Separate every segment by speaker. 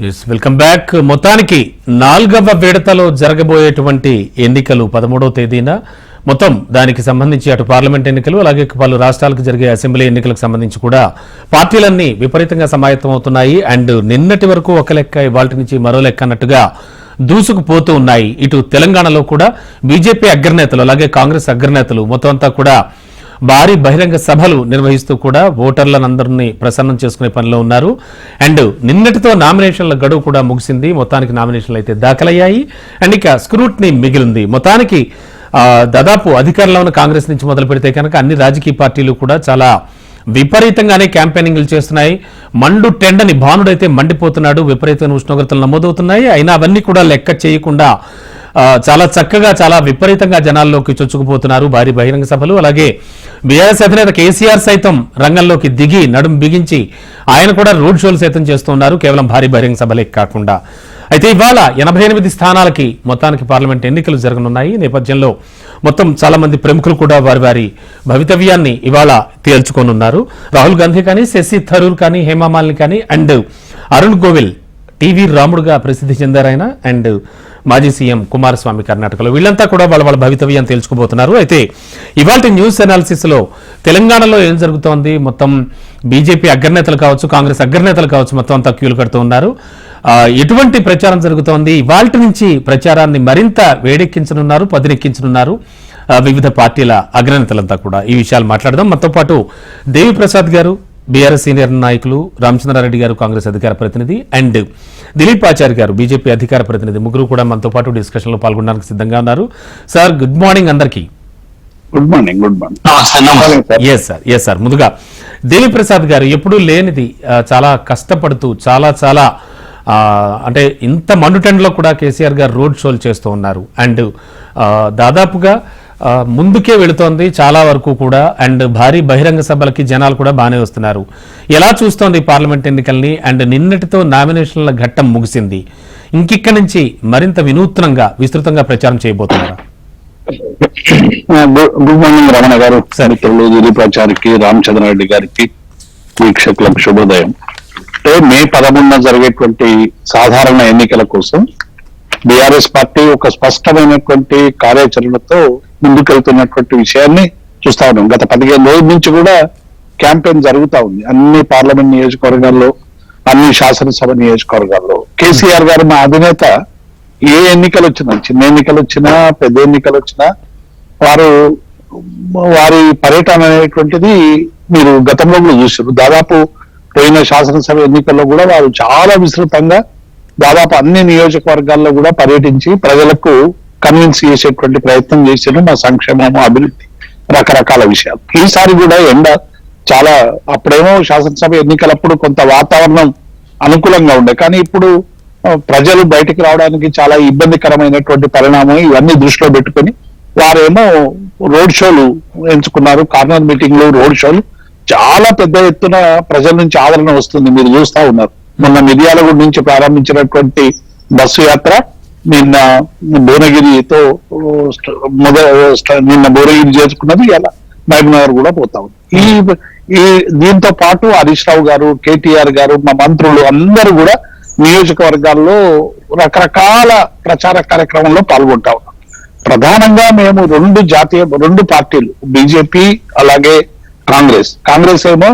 Speaker 1: Welcome back. మొత్తానికి 4వ విడతలో జరగబోయేటువంటి ఎన్నికలు 13వ తేదీన మొత్తం దానికి సంబంధించి అటు పార్లమెంట్ ఎన్నికలు అలాగే పలు రాష్ట్రాలకు జరిగే అసెంబ్లీ ఎన్నికలకు సంబంధించి కూడా పార్టీలన్నీ విపరీతంగా సమాయత్తం అవుతున్నాయి. అండ్ నిన్నటి వరకు ఒక లెక్క ఇవాళ నుంచి మరో లెక్క అన్నట్టుగా దూసుకుపోతూ ఉన్నాయి. ఇటు తెలంగాణలో కూడా బీజేపీ అగ్రనేతలు అలాగే కాంగ్రెస్ అగ్రనేతలు మొత్తం అంతా కూడా భారీ బహిరంగ సభలు నిర్వహిస్తూ కూడా ఓటర్లందరినీ ప్రసన్నం చేసుకునే పనిలో ఉన్నారు. అండ్ నిన్నటితో నామినేషన్ల గడువు కూడా ముగిసింది. మొత్తానికి నామినేషన్లు అయితే దాఖలయ్యాయి. అండ్ ఇక స్క్రూట్నీ మిగిలింది. మొత్తానికి దాదాపు అధికారంలో ఉన్న కాంగ్రెస్ నుంచి మొదలు పెడితే కనుక అన్ని రాజకీయ పార్టీలు కూడా చాలా విపరీతంగానే క్యాంపెయినింగ్లు చేస్తున్నాయి. మండు టెండని భానుడైతే మండిపోతున్నాడు. విపరీతమైన ఉష్ణోగ్రతలు నమోదవుతున్నాయి. అయినా అవన్నీ కూడా లెక్క చేయకుండా చాలా చక్కగా చాలా విపరీతంగా జనాల్లోకి చొచ్చుకుపోతున్నారు. భారీ బహిరంగ సభలు అలాగే బీఆర్ఎస్ అధినేత కేసీఆర్ సైతం రంగంలోకి దిగి నడుం బిగించి ఆయన కూడా రోడ్ షోలు సైతం చేస్తున్నారు, కేవలం భారీ బహిరంగ సభలే కాకుండా. అయితే ఇవాళ 88 స్థానాలకి మొత్తానికి పార్లమెంట్ ఎన్నికలు జరగనున్నాయి. నేపథ్యంలో మొత్తం చాలా మంది ప్రముఖులు కూడా వారి వారి భవితవ్యాన్ని ఇవాళ తేల్చుకోనున్నారు. రాహుల్ గాంధీ కానీ, శశి థరూర్ కానీ, హేమామాలిని కానీ అండ్ అరుణ్ గోవిల్ టీవీ రాముడుగా ప్రసిద్ధి చెందారాయన అండ్ మాజీ సీఎం కుమారస్వామి కర్ణాటకలో వీళ్ళంతా కూడా వాళ్ళ భవితవ్యాన్ని తెలుసుకోబోతున్నారు. అయితే ఇవాళ న్యూస్ అనాలిసిస్ లో తెలంగాణలో ఏం జరుగుతోంది, మొత్తం బీజేపీ అగ్రనేతలు కావచ్చు, కాంగ్రెస్ అగ్రనేతలు కావచ్చు, మొత్తం అంతా క్యూలు కడుతూ ఉన్నారు. ఎటువంటి ప్రచారం జరుగుతోంది, ఇవాళ నుంచి ప్రచారాన్ని మరింత వేడెక్కించనున్నారు, పదునెక్కించనున్నారు వివిధ పార్టీల అగ్రనేతలంతా కూడా. ఈ విషయాలు మాట్లాడదాం. మనతో పాటు దేవి ప్రసాద్ గారు బీఆర్ఎస్ సీనియర్ నాయకులు, రామచంద్రారెడ్డి గారు కాంగ్రెస్ అధికార ప్రతినిధి అండ్ దిలీప్ ఆచార్య గారు బీజేపీ అధికార ప్రతినిధి, ముగ్గురు కూడా మనతో పాటు డిస్కషన్ లో పాల్గొనడానికి సిద్ధంగా ఉన్నారు. సార్ గుడ్ మార్నింగ్ అందరికీ.
Speaker 2: Good morning. Good morning.
Speaker 1: Yes sir. ముందుగా దేవి ప్రసాద్ గారు ఎప్పుడూ లేనిది చాలా కష్టపడుతూ చాలా అంటే ఇంత మండుటెండలో కూడా కేసీఆర్ గారు రోడ్ షోలు చేస్తూ ఉన్నారు. అండ్ దాదాపుగా ముందుకే వెళుతోంది చాలా వరకు కూడా. అండ్ భారీ బహిరంగ సభలకి జనాలు కూడా బాగానే వస్తున్నారు. ఎలా చూస్తోంది పార్లమెంట్ ఎన్నికల్ని? అండ్ నిన్నటితో నామినేషన్ల ఘట్టం ముగిసింది. ఇంకిక్కడి నుంచి మరింత వినూత్నంగా విస్తృతంగా ప్రచారం చేయబోతున్నారా?
Speaker 2: గుడ్ మార్నింగ్ రమణ గారు, మిత్రులు దిలీప్ ఆచార్యకి, రామచంద్రారెడ్డి గారికి, వీక్షకులకు శుభోదయం. మే 11న జరిగేటువంటి సాధారణ ఎన్నికల కోసం బీఆర్ఎస్ పార్టీ ఒక స్పష్టమైనటువంటి కార్యాచరణతో ముందుకెళ్తున్నటువంటి విషయాన్ని చూస్తా ఉన్నాం. గత 15 రోజుల నుంచి కూడా క్యాంపెయిన్ జరుగుతా ఉంది అన్ని పార్లమెంట్ నియోజకవర్గాల్లో, అన్ని శాసనసభ నియోజకవర్గాల్లో. కేసీఆర్ గారు మా అధినేత ఏ ఎన్నికలు వచ్చినా, చిన్న ఎన్నికలు వచ్చినా, పెద్ద ఎన్నికలు వచ్చినా వారి పర్యటన అనేటువంటిది మీరు గతంలో కూడా చూసారు. దాదాపు పోయిన శాసనసభ ఎన్నికల్లో కూడా వారు చాలా విస్తృతంగా దాదాపు అన్ని నియోజకవర్గాల్లో కూడా పర్యటించి ప్రజలకు కన్విన్స్ చేసేటువంటి ప్రయత్నం చేశారు. మా సంక్షేమము, అభివృద్ధి, రకరకాల విషయాలు. ఈసారి కూడా ఎండ చాలా, అప్పుడేమో శాసనసభ ఎన్నికలప్పుడు కొంత వాతావరణం అనుకూలంగా ఉండే, కానీ ఇప్పుడు ప్రజలు బయటికి రావడానికి చాలా ఇబ్బందికరమైనటువంటి పరిణామం. ఇవన్నీ దృష్టిలో పెట్టుకుని వారేమో రోడ్ షోలు ఎంచుకున్నారు. కార్నర్ మీటింగ్లు, రోడ్ షోలు చాలా పెద్ద ఎత్తున ప్రజల నుంచి ఆదరణ వస్తుంది. మీరు చూస్తా ఉన్నారు. మొన్న మిర్యాలగూడ నుంచి ప్రారంభించినటువంటి బస్సు యాత్ర నిన్న భువనగిరితో నిన్న భువనగిరి చేర్చుకున్నది, ఇలా మహబూబ్నగర్ కూడా పోతా ఉంది. ఈ దీంతో పాటు హరీష్ రావు గారు, కేటీఆర్ గారు, మా మంత్రులు అందరూ కూడా నియోజకవర్గాల్లో రకరకాల ప్రచార కార్యక్రమంలో పాల్గొంటా ఉన్నాం. ప్రధానంగా మేము రెండు పార్టీలు, బీజేపీ అలాగే కాంగ్రెస్ ఏమో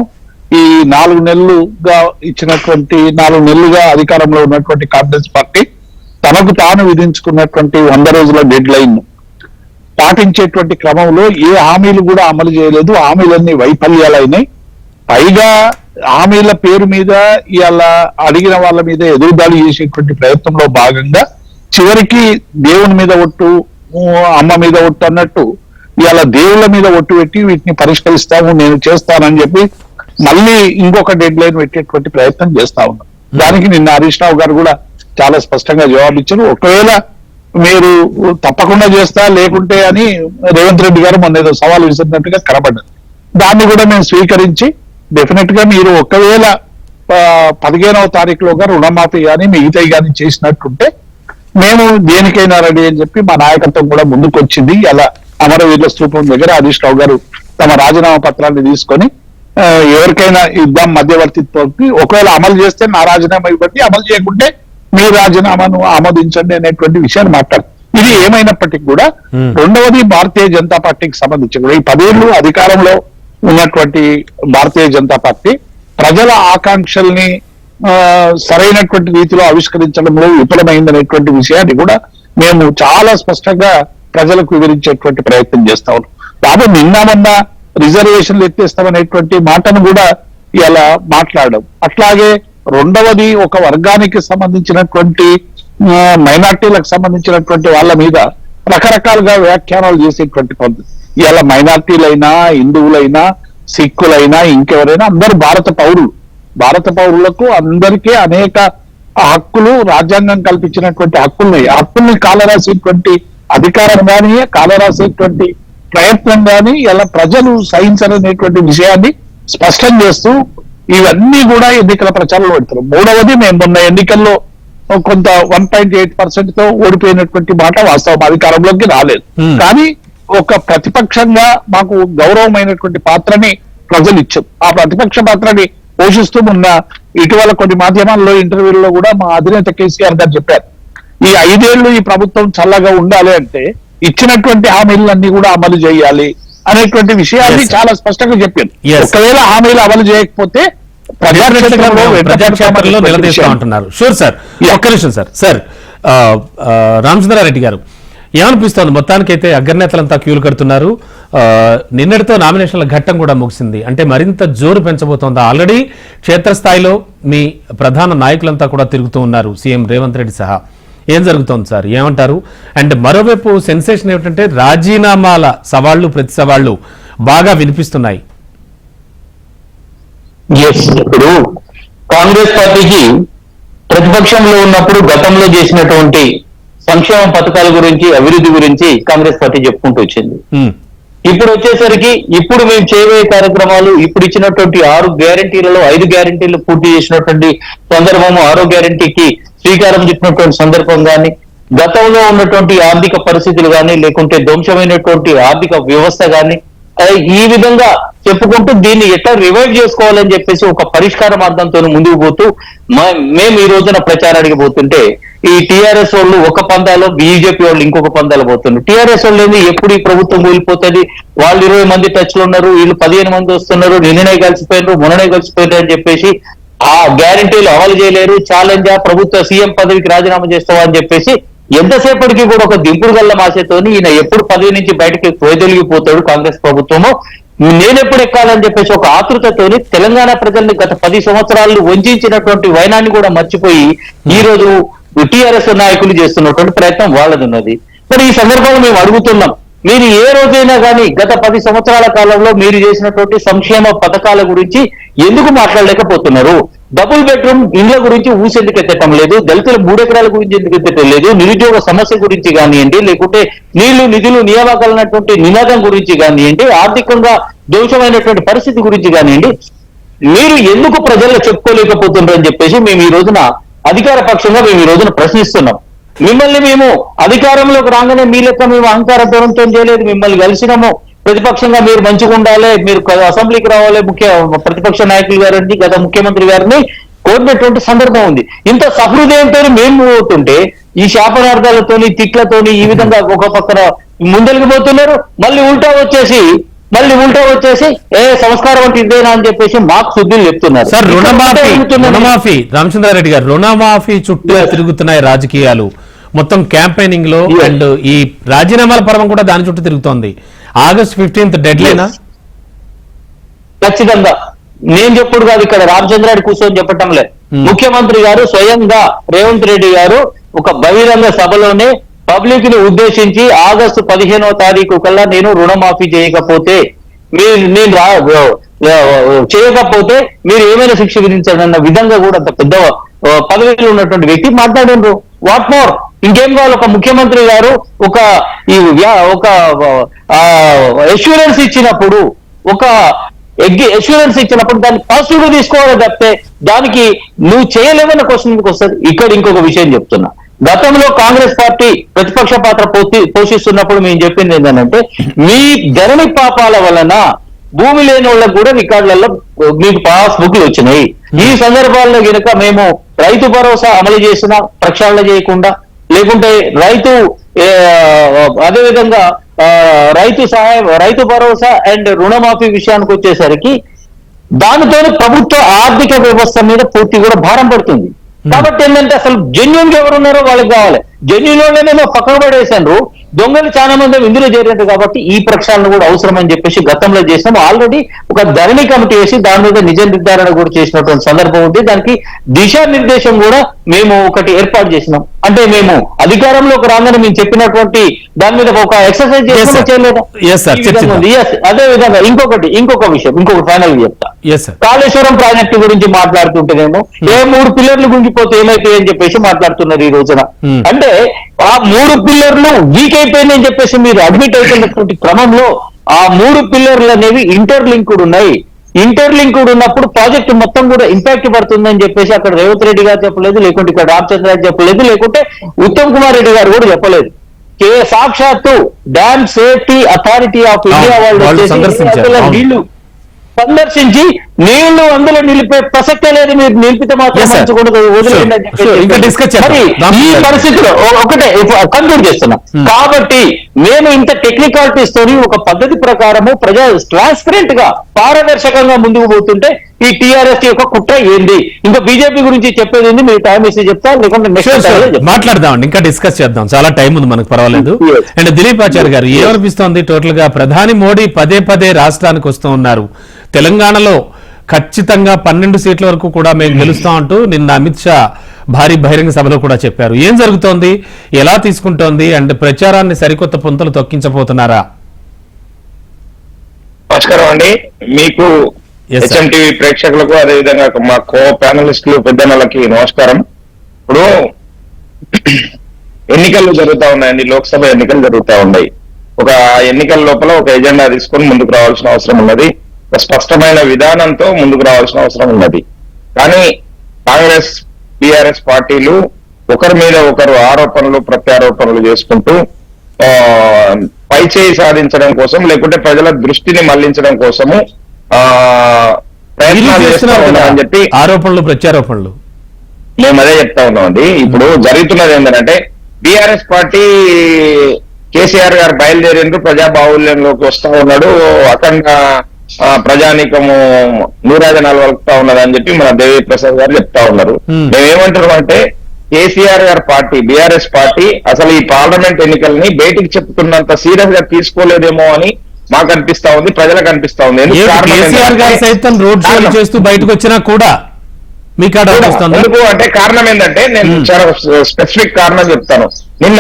Speaker 2: ఈ 4 నెలలుగా ఇచ్చినటువంటి 4 నెలలుగా అధికారంలో ఉన్నటువంటి కాంగ్రెస్ పార్టీ తనకు తాను విధించుకున్నటువంటి 100 రోజుల డెడ్ లైన్ పాటించేటువంటి క్రమంలో ఏ హామీలు కూడా అమలు చేయలేదు. హామీలన్నీ వైఫల్యాలైనాయి. పైగా హామీల పేరు మీద ఇవాళ అడిగిన వాళ్ళ మీద ఎదురుదాడి చేసేటువంటి ప్రయత్నంలో భాగంగా చివరికి దేవుని మీద ఒట్టు, అమ్మ మీద ఒట్టు అన్నట్టు ఇవాళ దేవుళ్ళ మీద ఒట్టు పెట్టి వీటిని పరిష్కరిస్తాము, నేను చేస్తానని చెప్పి మళ్ళీ ఇంకొక డెడ్ లైన్ పెట్టేటువంటి ప్రయత్నం చేస్తా ఉన్నాం. దానికి నిన్న హరీష్ రావు గారు కూడా చాలా స్పష్టంగా జవాబు ఇచ్చారు. ఒకవేళ మీరు తప్పకుండా చేస్తా లేకుంటే అని రేవంత్ రెడ్డి గారు మొన్న ఏదో సవాల్ విసిరినట్టుగా కనబడ్డది. దాన్ని కూడా మేము స్వీకరించి డెఫినెట్ గా మీరు ఒకవేళ 15వ తారీఖులోగా రుణమాఫీ కానీ మిగతాయి కానీ చేసినట్టుంటే మేము దేనికైనా రెడీ అని చెప్పి మా నాయకత్వం కూడా ముందుకు వచ్చింది. అలా అమరవీరుల స్తూపం దగ్గర హరీష్ రావు గారు తమ రాజీనామా పత్రాన్ని తీసుకొని ఎవరికైనా ఇద్దాం మధ్యవర్తిత్వంకి, ఒకవేళ అమలు చేస్తే నా రాజీనామా ఇవ్వండి, అమలు చేయకుంటే మీ రాజీనామాను ఆమోదించండి అనేటువంటి విషయాన్ని మాట్లాడు. ఇది ఏమైనప్పటికీ కూడా రెండవది భారతీయ జనతా పార్టీకి సంబంధించి కూడా ఈ 10 ఏళ్ళు అధికారంలో ఉన్నటువంటి భారతీయ జనతా పార్టీ ప్రజల ఆకాంక్షల్ని సరైనటువంటి రీతిలో ఆవిష్కరించడంలో విఫలమైందనేటువంటి విషయాన్ని కూడా మేము చాలా స్పష్టంగా ప్రజలకు వివరించేటువంటి ప్రయత్నం చేస్తా ఉన్నాం. బాబు నిన్న మొన్న రిజర్వేషన్లు ఎత్తేస్తామనేటువంటి మాటను కూడా ఇలా మాట్లాడడం. అట్లాగే రెండవది ఒక వర్గానికి సంబంధించినటువంటి మైనార్టీలకు సంబంధించినటువంటి వాళ్ళ మీద రకరకాలుగా వ్యాఖ్యానాలు చేసేటువంటి పద్ధతి. ఇలా మైనార్టీలైనా, హిందువులైనా, సిక్కులైనా, ఇంకెవరైనా అందరూ భారత పౌరులకు అందరికీ అనేక హక్కులు రాజ్యాంగం కల్పించినటువంటి హక్కులున్నాయి. హక్కుల్ని కాలరాసేటువంటి అధికారం కానీ, కాలరాసేటువంటి ప్రయత్నం కానీ ఇలా ప్రజలు సహించరనేటువంటి విషయాన్ని స్పష్టం చేస్తూ ఇవన్నీ కూడా ఎన్నికల ప్రచారంలో పెడతారు. మూడవది, మేము మొన్న ఎన్నికల్లో కొంత 1.8% తో ఓడిపోయినటువంటి మాట వాస్తవం, అధికారంలోకి రాలేదు. కానీ ఒక ప్రతిపక్షంగా మాకు గౌరవమైనటువంటి పాత్రని ప్రజలు ఇచ్చారు. ఆ ప్రతిపక్ష పాత్రని పోషిస్తూ ఉన్న ఇటీవల కొన్ని మాధ్యమాల్లో ఇంటర్వ్యూల్లో కూడా మా అధినేత కేసీఆర్ గారు చెప్పారు, ఈ 5 ఏళ్లు ఈ ప్రభుత్వం చల్లగా ఉండాలి అంటే ఇచ్చినటువంటి హామీలన్నీ కూడా అమలు చేయాలి అనేటువంటి విషయాన్ని చాలా స్పష్టంగా చెప్పారు. ఒకవేళ హామీలు అమలు చేయకపోతే
Speaker 1: ప్రజాక్షేత్రంలో నిలదీస్తా ఉంటున్నారు. షూర్ సార్, ఒక్క నిమిషం సార్ రామచంద్రారెడ్డి గారు, ఏమనిపిస్తోంది? మొత్తానికైతే అగ్రనేతలంతా క్యూలు కడుతున్నారు. నిన్నటితో నామినేషన్ల ఘట్టం కూడా ముగిసింది. అంటే మరింత జోరు పెంచబోతోందా? ఆల్రెడీ క్షేత్రస్థాయిలో మీ ప్రధాన నాయకులంతా కూడా తిరుగుతూ ఉన్నారు, సీఎం రేవంత్ రెడ్డి సహా. ఏం జరుగుతోంది సార్, ఏమంటారు? అండ్ మరోవైపు సెన్సేషన్ ఏమిటంటే రాజీనామాల సవాళ్లు, ప్రతి సవాళ్లు బాగా వినిపిస్తున్నాయి.
Speaker 3: ఇప్పుడు కాంగ్రెస్ పార్టీకి ప్రతిపక్షంలో ఉన్నప్పుడు గతంలో చేసినటువంటి సంక్షేమ పథకాల గురించి, అభివృద్ధి గురించి కాంగ్రెస్ పార్టీ చెప్పుకుంటూ వచ్చింది. ఇప్పుడు వచ్చేసరికి ఇప్పుడు మేము చేయబోయే కార్యక్రమాలు, ఇప్పుడు ఇచ్చినటువంటి 6 గ్యారంటీలలో 5 గ్యారంటీలు పూర్తి చేసినటువంటి సందర్భము, 6వ గ్యారంటీకి శ్రీకారం చుట్టినటువంటి సందర్భం కానీ, గతంలో ఉన్నటువంటి ఆర్థిక పరిస్థితులు కానీ, లేకుంటే ధ్వంసమైనటువంటి ఆర్థిక వ్యవస్థ కానీ, ఈ విధంగా చెప్పుకుంటూ దీన్ని ఎట్లా రివైవ్ చేసుకోవాలని చెప్పేసి ఒక పరిష్కార మార్గంతో ముందుకు పోతూ మేము ఈ రోజున ప్రచారానికి పోతుంటే ఈ టీఆర్ఎస్ వాళ్ళు ఒక పందాలో, బీజేపీ వాళ్ళు ఇంకొక పందాలో పోతున్నారు. టీఆర్ఎస్ వాళ్ళు ఎప్పుడు ఈ ప్రభుత్వం కూలిపోతుంది, వాళ్ళు 20 మంది టచ్ లో ఉన్నారు, వీళ్ళు 15 మంది వస్తున్నారు, నిన్ననే కలిసిపోయినారు, మొన్ననే కలిసిపోయినారు అని చెప్పేసి ఆ గ్యారంటీలు అమలు చేయలేరు, ఛాలెంజ్ ప్రభుత్వ సీఎం పదవికి రాజీనామా చేస్తావా అని చెప్పేసి ఎంతసేపటికి కూడా ఒక దింపుడు గల్ల మాసేతోని ఈయన ఎప్పుడు పదవి నుంచి బయటకి వైదొలిగిపోతాడు కాంగ్రెస్ ప్రభుత్వము, నేనెప్పుడు ఎక్కాలని చెప్పేసి ఒక ఆతృతతోని తెలంగాణ ప్రజల్ని గత 10 సంవత్సరాలు వంచినటువంటి వైనాన్ని కూడా మర్చిపోయి ఈ రోజు టీఆర్ఎస్ నాయకులు చేస్తున్నటువంటి ప్రయత్నం వాళ్ళది ఉన్నది. మరి ఈ సందర్భంలో మేము అడుగుతున్నాం, మీరు ఏ రోజైనా కానీ గత 10 సంవత్సరాల కాలంలో మీరు చేసినటువంటి సంక్షేమ పథకాల గురించి ఎందుకు మాట్లాడలేకపోతున్నారు? డబుల్ బెడ్రూమ్ ఇండ్ల గురించి ఊసెందుకు ఎత్తటం లేదు? దళితుల 3 ఎకరాల గురించి ఎందుకు ఎత్తటం లేదు? నిరుద్యోగ సమస్య గురించి కానివ్వండి, లేకుంటే నీళ్లు, నిధులు, నియామకాలన్నటువంటి నినాదం గురించి కానివ్వండి, ఆర్థికంగా దోషమైనటువంటి పరిస్థితి గురించి కానివ్వండి, మీరు ఎందుకు ప్రజల్లో చెప్పుకోలేకపోతున్నారు అని చెప్పేసి మేము ఈ రోజున అధికార పక్షంగా మేము ఈ రోజున ప్రశ్నిస్తున్నాం. మిమ్మల్ని మేము అధికారంలోకి రాగానే మీ లెక్క మేము అహంకార ధోరణితో చేయలేదు, మిమ్మల్ని కలిసినాము. ప్రతిపక్షంగా మీరు మంచిగా ఉండాలి, మీరు అసెంబ్లీకి రావాలి, ప్రతిపక్ష నాయకులు గారిని, గత ముఖ్యమంత్రి గారిని కోరినటువంటి సందర్భం ఉంది. ఇంత సహృదయంతో మేము పోతుంటే ఈ శాపనార్థాలతోని, తిట్లతోని ఈ విధంగా ఒక పక్కన ముందరికి పోతున్నారు. మళ్ళీ ఉల్టా వచ్చేసి సంస్కారం అంటే ఇదేనా అని చెప్పేసి మాకు శుద్ధులు చెప్తున్నారు.
Speaker 1: సార్ రుణమాఫీ రామచంద్రారెడ్డి గారు, రుణమాఫీ చుట్టూ తిరుగుతున్నాయి రాజకీయాలు మొత్తం క్యాంపెయినింగ్ లో, అండ్ ఈ రాజీనామాల పర్వం కూడా దాని చుట్టూ తిరుగుతోంది. August 15th డెడ్ లైనా?
Speaker 3: ఖచ్చితంగా నేను చెప్పుడు కాదు, ఇక్కడ రామచంద్రారెడ్డి కూర్చొని చెప్పటం లేదు. ముఖ్యమంత్రి గారు స్వయంగా రేవంత్ రెడ్డి గారు ఒక బహిరంగ సభలోనే పబ్లిక్ ని ఉద్దేశించి August 15వ తారీఖు కల్లా నేను రుణమాఫీ చేయకపోతే చేయకపోతే మీరు ఏమైనా శిక్ష విధించండి అన్న విధంగా కూడా అంత పెద్ద పదవిలో ఉన్నటువంటి వ్యక్తి మాట్లాడినారు. వాట్ మోర్, ఇంకేం కావాలి? ఒక ముఖ్యమంత్రి గారు ఒక అష్యూరెన్స్ ఇచ్చినప్పుడు, దాన్ని పాజిటివ్ గా తీసుకోవాలి తప్పితే దానికి నువ్వు చేయలేమన్న క్వశ్చన్ వస్తుంది. ఇక్కడ ఇంకొక విషయం చెప్తున్నా, గతంలో కాంగ్రెస్ పార్టీ ప్రతిపక్ష పాత్ర పోషిస్తున్నప్పుడు మేము చెప్పింది ఏంటంటే, మీ ధరణి పాపాల వలన భూమి లేని వాళ్ళకు కూడా రికార్డులలో మీకు పాస్ బుక్లు వచ్చినాయి. ఈ సందర్భాల్లో కనుక మేము రైతు భరోసా అమలు చేసిన ప్రక్షాళన చేయకుండా, లేకుంటే అదేవిధంగా రైతు భరోసా అండ్ రుణమాఫీ విషయానికి వచ్చేసరికి దానితో ప్రభుత్వ ఆర్థిక వ్యవస్థ మీద పూర్తి కూడా భారం పడుతుంది. కాబట్టి ఏంటంటే అసలు జెన్యున్ గా ఎవరున్నారో వాళ్ళకి కావాలి. జెన్యున్ వాళ్ళనేమో పక్కన పడేసారు, దొంగలు చాలా మంది ఇందులో చేరారు. కాబట్టి ఈ ప్రక్షాళన కూడా అవసరం అని చెప్పేసి గతంలో చేసినాం. ఆల్రెడీ ఒక ధరణి కమిటీ వేసి దాని మీద నిజ నిర్ధారణ కూడా చేసినటువంటి సందర్భం ఉంది. దానికి దిశానిర్దేశం కూడా మేము ఒకటి ఏర్పాటు చేసినాం. అంటే మేము అధికారంలోకి రాగానే మేము చెప్పినటువంటి దాని మీద ఒక ఎక్సర్సైజ్ చేయలేదా? అదే విధంగా ఇంకొక విషయం, ఇంకొక ఫైనల్ చెప్తా. కాళేశ్వరం ప్రాజెక్టు గురించి మాట్లాడుతుంటేనేమో 3 పిల్లర్లు గుంజిపోతే ఏమైతాయి అని చెప్పేసి మాట్లాడుతున్నారు ఈ రోజున. అంటే ఆ 3 పిల్లర్లు వీక్ అయిపోయిందని చెప్పేసి మీరు అడ్మిట్ అవుతున్నటువంటి క్రమంలో ఆ 3 పిల్లర్లు అనేవి ఇంటర్లింక్డ్ ఉన్నాయి. ఇంటర్లింక్డ్ ఉన్నప్పుడు ప్రాజెక్టు మొత్తం కూడా ఇంపాక్ట్ పడుతుందని చెప్పేసి అక్కడ రేవంత్ రెడ్డి గారు చెప్పలేదు, లేకుంటే ఇక్కడ రామచంద్ర గారు చెప్పలేదు, లేకుంటే ఉత్తమ్ కుమార్ రెడ్డి గారు కూడా చెప్పలేదు. సాక్షాత్తు dam safety authority of India వాళ్ళు నీళ్లు సందర్శించి నీళ్లు అందులో నిలిపే ప్రసక్తే లేదు, మీరు నిలిపితే మాత్రం ఈ పరిస్థితిలో ఒకటే కంక్లూడ్ చేస్తున్నా. కాబట్టి మేము ఇంత టెక్నికాలిటీస్ తోని ఒక పద్ధతి ప్రకారము ట్రాన్స్పరెంట్ గా పారదర్శకంగా ముందుకు పోతుంటే ఈ టీఆర్ఎస్ యొక్క కుట్ర ఏంది, ఇంకా బీజేపీ గురించి చెప్పేది ఏంది, మీరు టైం ఇస్తే చెప్తా, లేకుంటే
Speaker 1: మాట్లాడదాం, ఇంకా డిస్కస్ చేద్దాం, చాలా టైం ఉంది మనకు, పర్వాలేదు. అండ్ దిలీప్ ఆచార్య గారు ఏమనిపిస్తోంది? టోటల్ గా ప్రధాని మోడీ పదే రాష్ట్రానికి వస్తూ ఉన్నారు. తెలంగాణలో ఖచ్చితంగా 12 సీట్ల వరకు కూడా మేము గెలుస్తాం అంటూ నిన్న అమిత్ షా భారీ బహిరంగ సభలో కూడా చెప్పారు. ఏం జరుగుతోంది, ఎలా తీసుకుంటోంది, అండ్ ప్రచారాన్ని సరికొత్త పుంతలు తొక్కించబోతున్నారా?
Speaker 4: నమస్కారం అండి, మీకు హెచ్ఎంటీవీ ప్రేక్షకులకు, అదేవిధంగా మా కో ప్యానలిస్టులు పెద్దన్నలకి నమస్కారం. ఇప్పుడు ఎన్నికలు జరుగుతా ఉన్నాయండి, లోక్సభ ఎన్నికలు జరుగుతా ఉన్నాయి. ఒక ఎన్నికల లోపల ఒక ఎజెండా తీసుకొని ముందుకు రావాల్సిన అవసరం ఉన్నది, స్పష్టమైన విధానంతో ముందుకు రావాల్సిన అవసరం ఉన్నది. కానీ కాంగ్రెస్ బీఆర్ఎస్ పార్టీలు ఒకరి మీద ఒకరు ఆరోపణలు ప్రత్యారోపణలు చేసుకుంటూ పైచేయి సాధించడం కోసం, లేకుంటే ప్రజల దృష్టిని మళ్లించడం కోసము ప్రయత్నాలు చేస్తూ ఉన్నామని చెప్పి
Speaker 1: ఆరోపణలు ప్రత్యారోపణలు
Speaker 4: మేము అదే చెప్తా ఉన్నామండి. ఇప్పుడు జరుగుతున్నది ఏంటంటే బీఆర్ఎస్ పార్టీ కేసీఆర్ గారు బయలుదేరిండ్రు, ప్రజాబాహుల్యంలోకి వస్తా ఉన్నాడు, అఖండ ప్రజానీకము నీరాజనాలు వలుపుతా ఉన్నదని చెప్పి మన దేవి ప్రసాద్ గారు చెప్తా ఉన్నారు. మేమేమంటున్నాం అంటే కేసీఆర్ గారి పార్టీ బీఆర్ఎస్ పార్టీ అసలు ఈ పార్లమెంట్ ఎన్నికల్ని బయటికి చెప్పుకున్నంత సీరియస్ గా తీసుకోలేదేమో అని మాకు అనిపిస్తా ఉంది, ప్రజలకు అనిపిస్తా ఉంది.
Speaker 1: రోడ్ షో చేస్తూ బయటకు వచ్చినా కూడా
Speaker 4: ఎందుకు అంటే కారణం ఏంటంటే నేను చాలా స్పెసిఫిక్ కారణం చెప్తాను. నిన్న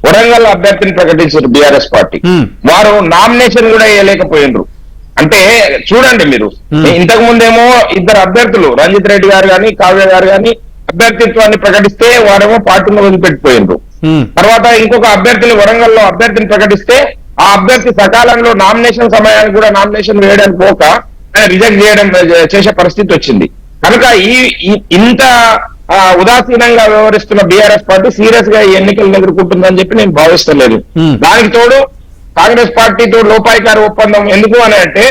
Speaker 4: వరంగల్ అభ్యర్థిని ప్రకటించారు బీఆర్ఎస్ పార్టీ, వారు నామినేషన్ కూడా వేయలేకపోయినరు. అంటే చూడండి మీరు, ఇంతకు ముందేమో 2 అభ్యర్థులు రంజిత్ రెడ్డి గారు గాని కావ్య గారు గాని అభ్యర్థిత్వాన్ని ప్రకటిస్తే వారేమో పార్టీని వదిలిపెట్టిపోయినరు. తర్వాత ఇంకొక అభ్యర్థిని వరంగల్లో అభ్యర్థిని ప్రకటిస్తే ఆ అభ్యర్థి సకాలంలో నామినేషన్ సమయానికి కూడా నామినేషన్ వేయడానికి పోక ఆయన రిజెక్ట్ చేసే పరిస్థితి వచ్చింది. కనుక ఇంత ఉదాసీనంగా వ్యవహరిస్తున్న బీఆర్ఎస్ పార్టీ సీరియస్ గా ఈ ఎన్నికలను ఎదుర్కొంటుందని చెప్పి నేను భావిస్తలేదు. దానికి తోడు కాంగ్రెస్ పార్టీతో లోపాయికారి ఒప్పందం ఎందుకు అని అంటే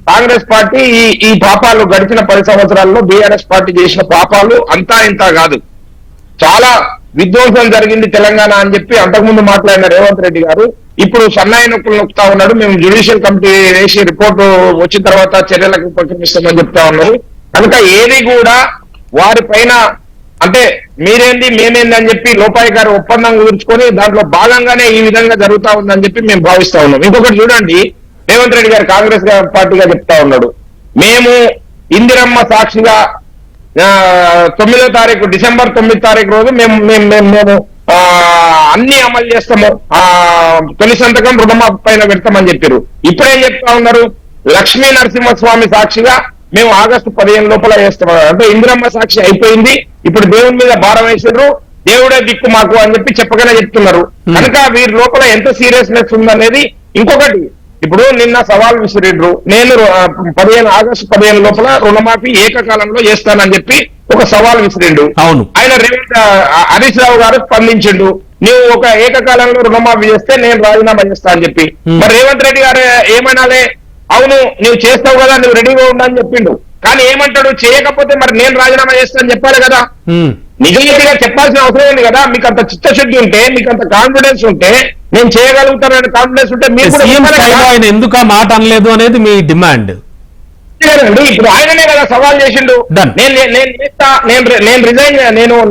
Speaker 4: కాంగ్రెస్ పార్టీ ఈ పాపాలు గడిచిన 10 సంవత్సరాల్లో బీఆర్ఎస్ పార్టీ చేసిన పాపాలు అంతా ఇంత కాదు, చాలా విధ్వంసం జరిగింది తెలంగాణ అని చెప్పి అంతకుముందు మాట్లాడిన రేవంత్ రెడ్డి గారు ఇప్పుడు సన్నాయి నొక్కులు నొక్కుతా ఉన్నారు. మేము జ్యుడిషియల్ కమిటీ వేసి రిపోర్టు వచ్చిన తర్వాత చర్యలకు ఉపక్రమిస్తామని చెప్తా ఉన్నారు. కనుక ఏది కూడా వారి పైన అంటే మీరేంది మేమేంది అని చెప్పి లోపాయికారి ఒప్పందం కుదుర్చుకొని దాంట్లో భాగంగానే ఈ విధంగా జరుగుతా ఉందని చెప్పి మేము భావిస్తా ఉన్నాం. ఇంకొకటి చూడండి, రేవంత్ రెడ్డి గారు కాంగ్రెస్ పార్టీగా చెప్తా ఉన్నాడు, మేము ఇందిరమ్మ సాక్షిగా 9వ తారీఖు డిసెంబర్ 9వ తారీఖు రోజు మేము అన్ని అమలు చేస్తాము, తొలి సంతకం రుణమాఫీ పైన పెడతామని చెప్పారు. ఇప్పుడేం చెప్తా ఉన్నారు, లక్ష్మీ నరసింహస్వామి సాక్షిగా మేము ఆగస్టు 15 లోపల చేస్తాం. అంటే ఇందిరమ్మ సాక్షి అయిపోయింది, ఇప్పుడు దేవుని మీద భారం వేసారు, దేవుడే దిక్కు మాకు అని చెప్పి చెప్పగానే చెప్తున్నారు. కనుక వీరి లోపల ఎంత సీరియస్నెస్ ఉందనేది. ఇంకొకటి, ఇప్పుడు నిన్న సవాల్ విసిరిడ్రు, నేను ఆగస్టు 15 లోపల రుణమాఫీ ఏకకాలంలో చేస్తానని చెప్పి ఒక సవాల్ విసిరిండు. ఆయన హరీష్ రావు గారు స్పందించిండు, నువ్వు ఒక ఏకకాలంలో రుణమాఫీ చేస్తే నేను రాజీనామా చేస్తా అని చెప్పి. మరి రేవంత్ రెడ్డి గారు ఏమనాలే, అవును నువ్వు చేస్తావు కదా, నువ్వు రెడీగా ఉండని చెప్పిండు. కానీ ఏమంటాడు, చేయకపోతే మరి నేను రాజీనామా చేస్తానని చెప్పాలి కదా. నిజాయితీగా చెప్పాల్సిన అవసరం ఉంది కదా. మీకు అంత చిత్తశుద్ధి ఉంటే, మీకు అంత కాన్ఫిడెన్స్ ఉంటే, నేను చేయగలుగుతానని కాన్ఫిడెన్స్ ఉంటే మీరు
Speaker 1: ఆయన ఎందుకు ఆ మాట అనలేదు అనేది మీ డిమాండ్.
Speaker 4: ఇప్పుడు ఆయననే కదా సవాల్ చేసిండు. నేను రిజైన్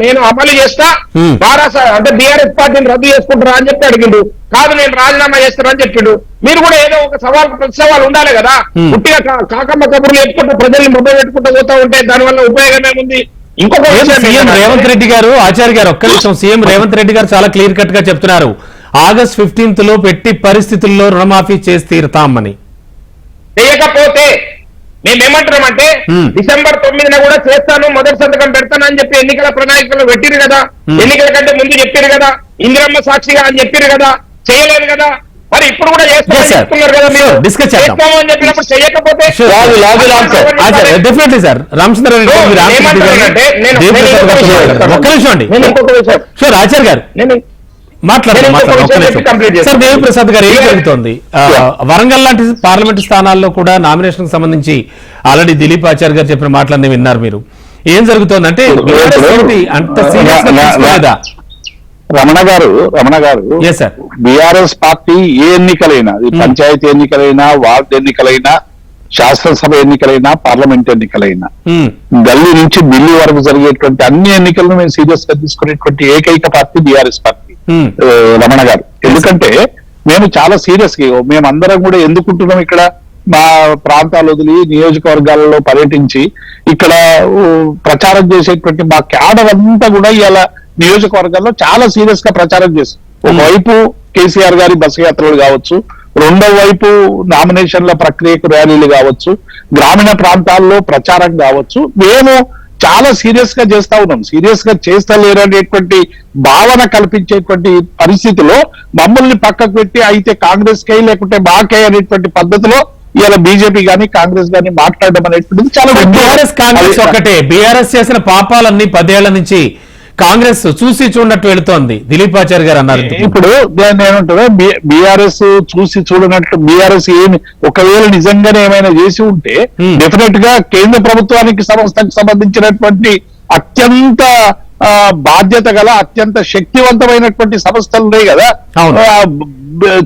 Speaker 4: నేను అమలు చేస్తా, అంటే బీఆర్ఎస్ పార్టీని రద్దు చేసుకుంటారా అని చెప్పి అడిగిండు. కాదు నేను రాజీనామా చేస్తానని చెప్పిండు. మీరు కూడా ఏదో ఒక ప్రతి సవాల్ ఉండాలి కదా. పుట్టిగా కాకమ్మ కబుర్లు చెప్పుకుంటూ ప్రజల్ని మొబైల్ పెట్టుకుంటూ పోతా ఉంటే దానివల్ల ఉపయోగం ఏముంది? ఇంకొక
Speaker 1: సీఎం రేవంత్ రెడ్డి గారు, ఆచార్య గారు ఒక్క నిమిషం, సీఎం రేవంత్ రెడ్డి గారు చాలా క్లియర్ కట్ గా చెప్తున్నారు, ఆగస్ట్ 15th లో పెట్టి పరిస్థితుల్లో రుణమాఫీ చేసి తీరుతామని.
Speaker 4: చేయకపోతే మేమేమంటున్నామంటే డిసెంబర్ 9న కూడా చేస్తాను, మొదటి సంతకం పెడతాను అని చెప్పి ఎన్నికల ప్రణాళికలు పెట్టిరు కదా. ఎన్నికల కంటే ముందు చెప్పారు కదా, ఇందిరమ్మ సాక్షిగా అని చెప్పారు కదా, చేయలేదు కదా. మరి ఇప్పుడు కూడా చేస్తున్నారు కదా, మీరు చేస్తాము అని చెప్పినప్పుడు చేయకపోతే
Speaker 1: డెఫినెట్లీ సార్. రామచంద్ర షూర్ ఆచార్య గారు సార్, దేవిప్రసాద్ గారు ఏం జరుగుతోంది? వరంగల్ లాంటి పార్లమెంటు స్థానాల్లో కూడా నామినేషన్ సంబంధించి ఆల్రెడీ దిలీప్ ఆచార్య గారు చెప్పిన మాటలన్నీ విన్నారు మీరు. ఏం జరుగుతోంది అంటే అంత సీరియస్ గా
Speaker 2: రమణ గారు బీఆర్ఎస్ పార్టీ ఏ ఎన్నికలైనా, పంచాయతీ ఎన్నికలైనా, వార్డు ఎన్నికలైనా, శాసనసభ ఎన్నికలైనా, పార్లమెంట్ ఎన్నికలైనా, గల్లీ నుంచి ఢిల్లీ వరకు జరిగేటువంటి అన్ని ఎన్నికలను మేము సీరియస్ గా తీసుకునేటువంటి ఏకైక పార్టీ బీఆర్ఎస్ పార్టీ. రమణ గారు, ఎందుకంటే మేము చాలా సీరియస్ గా మేమందరం కూడా ఎందుకుంటున్నాం, ఇక్కడ మా ప్రాంతాలు వదిలి నియోజకవర్గాలలో పర్యటించి ఇక్కడ ప్రచారం చేసేటువంటి మా క్యాడర్ అంతా కూడా ఇలా నియోజకవర్గాల్లో చాలా సీరియస్ గా ప్రచారం చేస్తాం. ఒకవైపు కేసీఆర్ గారి బస్సు యాత్రలు కావచ్చు, రెండో వైపు నామినేషన్ల ప్రక్రియకు ర్యాలీలు కావచ్చు, గ్రామీణ ప్రాంతాల్లో ప్రచారం కావచ్చు, మేము చాలా సీరియస్ గా చేస్తా ఉన్నాం. సీరియస్ గా చేస్తలేరనేటువంటి భావన కల్పించేటువంటి పరిస్థితిలో మమ్మల్ని పక్కకు పెట్టి అయితే కాంగ్రెస్ కై లేకుంటే మాకే అనేటువంటి పద్ధతిలో ఇలా బీజేపీ గానీ కాంగ్రెస్ గానీ మాట్లాడడం అనేటువంటిది చాలా
Speaker 1: బీఆర్ఎస్ కాంగ్రెస్ ఒకటే. బీఆర్ఎస్ చేసిన పాపాలన్నీ 10 ఏళ్ల నుంచి కాంగ్రెస్ చూసి చూడనట్టు వెళుతోంది, దిలీప్ ఆచార్య గారు అన్నారు.
Speaker 2: ఇప్పుడు నేనంటున్నా బీఆర్ఎస్ చూసి చూడనట్టు, బీఆర్ఎస్ ఏమి ఒకవేళ నిజంగానే ఏమైనా చేసి ఉంటే డెఫినెట్ గా కేంద్ర ప్రభుత్వానికి సంస్థకు సంబంధించినటువంటి అత్యంత బాధ్యత గల అత్యంత శక్తివంతమైనటువంటి సంస్థలు ఉన్నాయి కదా.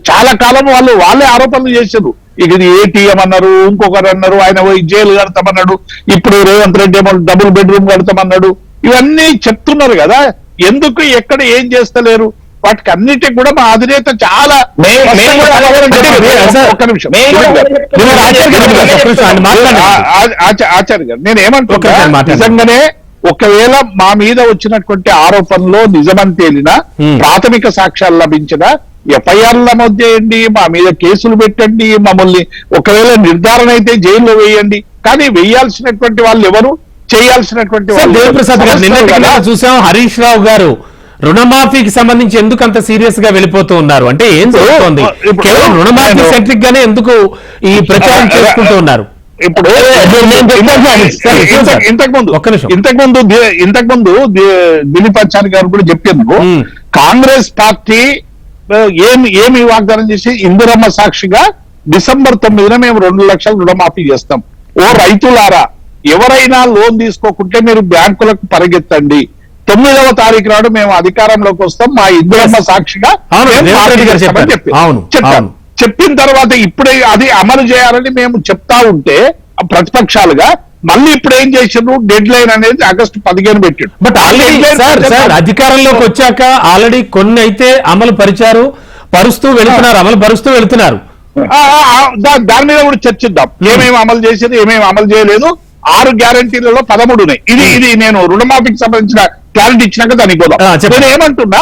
Speaker 2: చాలా కాలం వాళ్ళే ఆరోపణలు చేశారు. ఇది ఏటీఎం అన్నారు, ఇంకొకరు అన్నారు, ఆయన పోయి జైలు కడతామన్నాడు, ఇప్పుడు రేవంత్ రెడ్డి ఏమో డబుల్ బెడ్రూమ్ కడతామన్నాడు. ఇవన్నీ చెప్తున్నారు కదా, ఎందుకు ఎక్కడ ఏం చేస్తలేరు? వాటికి అన్నిటికి కూడా మా అధినేత చాలా ఒక్క నిమిషం ఆచార్య గారు, నేనేమంటున్నా, నిజంగానే ఒకవేళ మా మీద వచ్చినటువంటి ఆరోపణలో నిజమని తేలినా, ప్రాథమిక సాక్ష్యాలు లభించిన ఎఫ్ఐఆర్ నమోదు చేయండి, మా మీద కేసులు పెట్టండి, మమ్మల్ని ఒకవేళ నిర్ధారణ అయితే జైల్లో వేయండి. కానీ వేయాల్సినటువంటి వాళ్ళు ఎవరు, చేయాల్సినటువంటి
Speaker 1: దేవప్రసాద్ గారు నిన్న చూసాం, హరీష్ రావు గారు రుణమాఫీకి సంబంధించి ఎందుకు అంత సీరియస్ గా వెళ్ళిపోతూ ఉన్నారు అంటే ఏం జరుగుతోంది? కేవలం రుణమాఫీ సెంట్రిక్ గానే ఎందుకు ఈ ప్రచారం చేసుకుంటూ ఉన్నారు?
Speaker 2: ఇప్పుడు ఇంతకుముందు దిలీప్ ఆచార్య గారు కూడా చెప్పారు, కాంగ్రెస్ పార్టీ ఏమి వాగ్దానం చేసి ఇందిరమ్మ సాక్షిగా డిసెంబర్ 9న మేము 2 లక్షలు రుణమాఫీ చేస్తాం. ఓ రైతులారా, ఎవరైనా లోన్ తీసుకోకుంటే మీరు బ్యాంకులకు పరిగెత్తండి, 9వ తారీఖు నాడు మేము అధికారంలోకి వస్తాం, మా ఇందిరమ్మ సాక్షిగా చెప్పాను. చెప్పిన తర్వాత ఇప్పుడే అది అమలు చేయాలని మేము చెప్తా ఉంటే ప్రతిపక్షాలుగా మళ్ళీ ఇప్పుడు ఏం చేసారు, డెడ్ లైన్ అనేది ఆగస్టు 15 పెట్టాడు.
Speaker 1: బట్ అధికారంలోకి వచ్చాక ఆల్రెడీ కొన్ని అయితే అమలు పరుస్తూ వెళుతున్నారు.
Speaker 2: దాని మీద కూడా చర్చిద్దాం, ఏమేమి అమలు చేసేది, ఏమేమి అమలు చేయలేదు. 6 గ్యారంటీలలో 13 ఉన్నాయి. ఇది నేను రుణమాఫీకి సంబంధించిన క్లారిటీ ఇచ్చినాక దానికి పోదాం. నేను ఏమంటున్నా,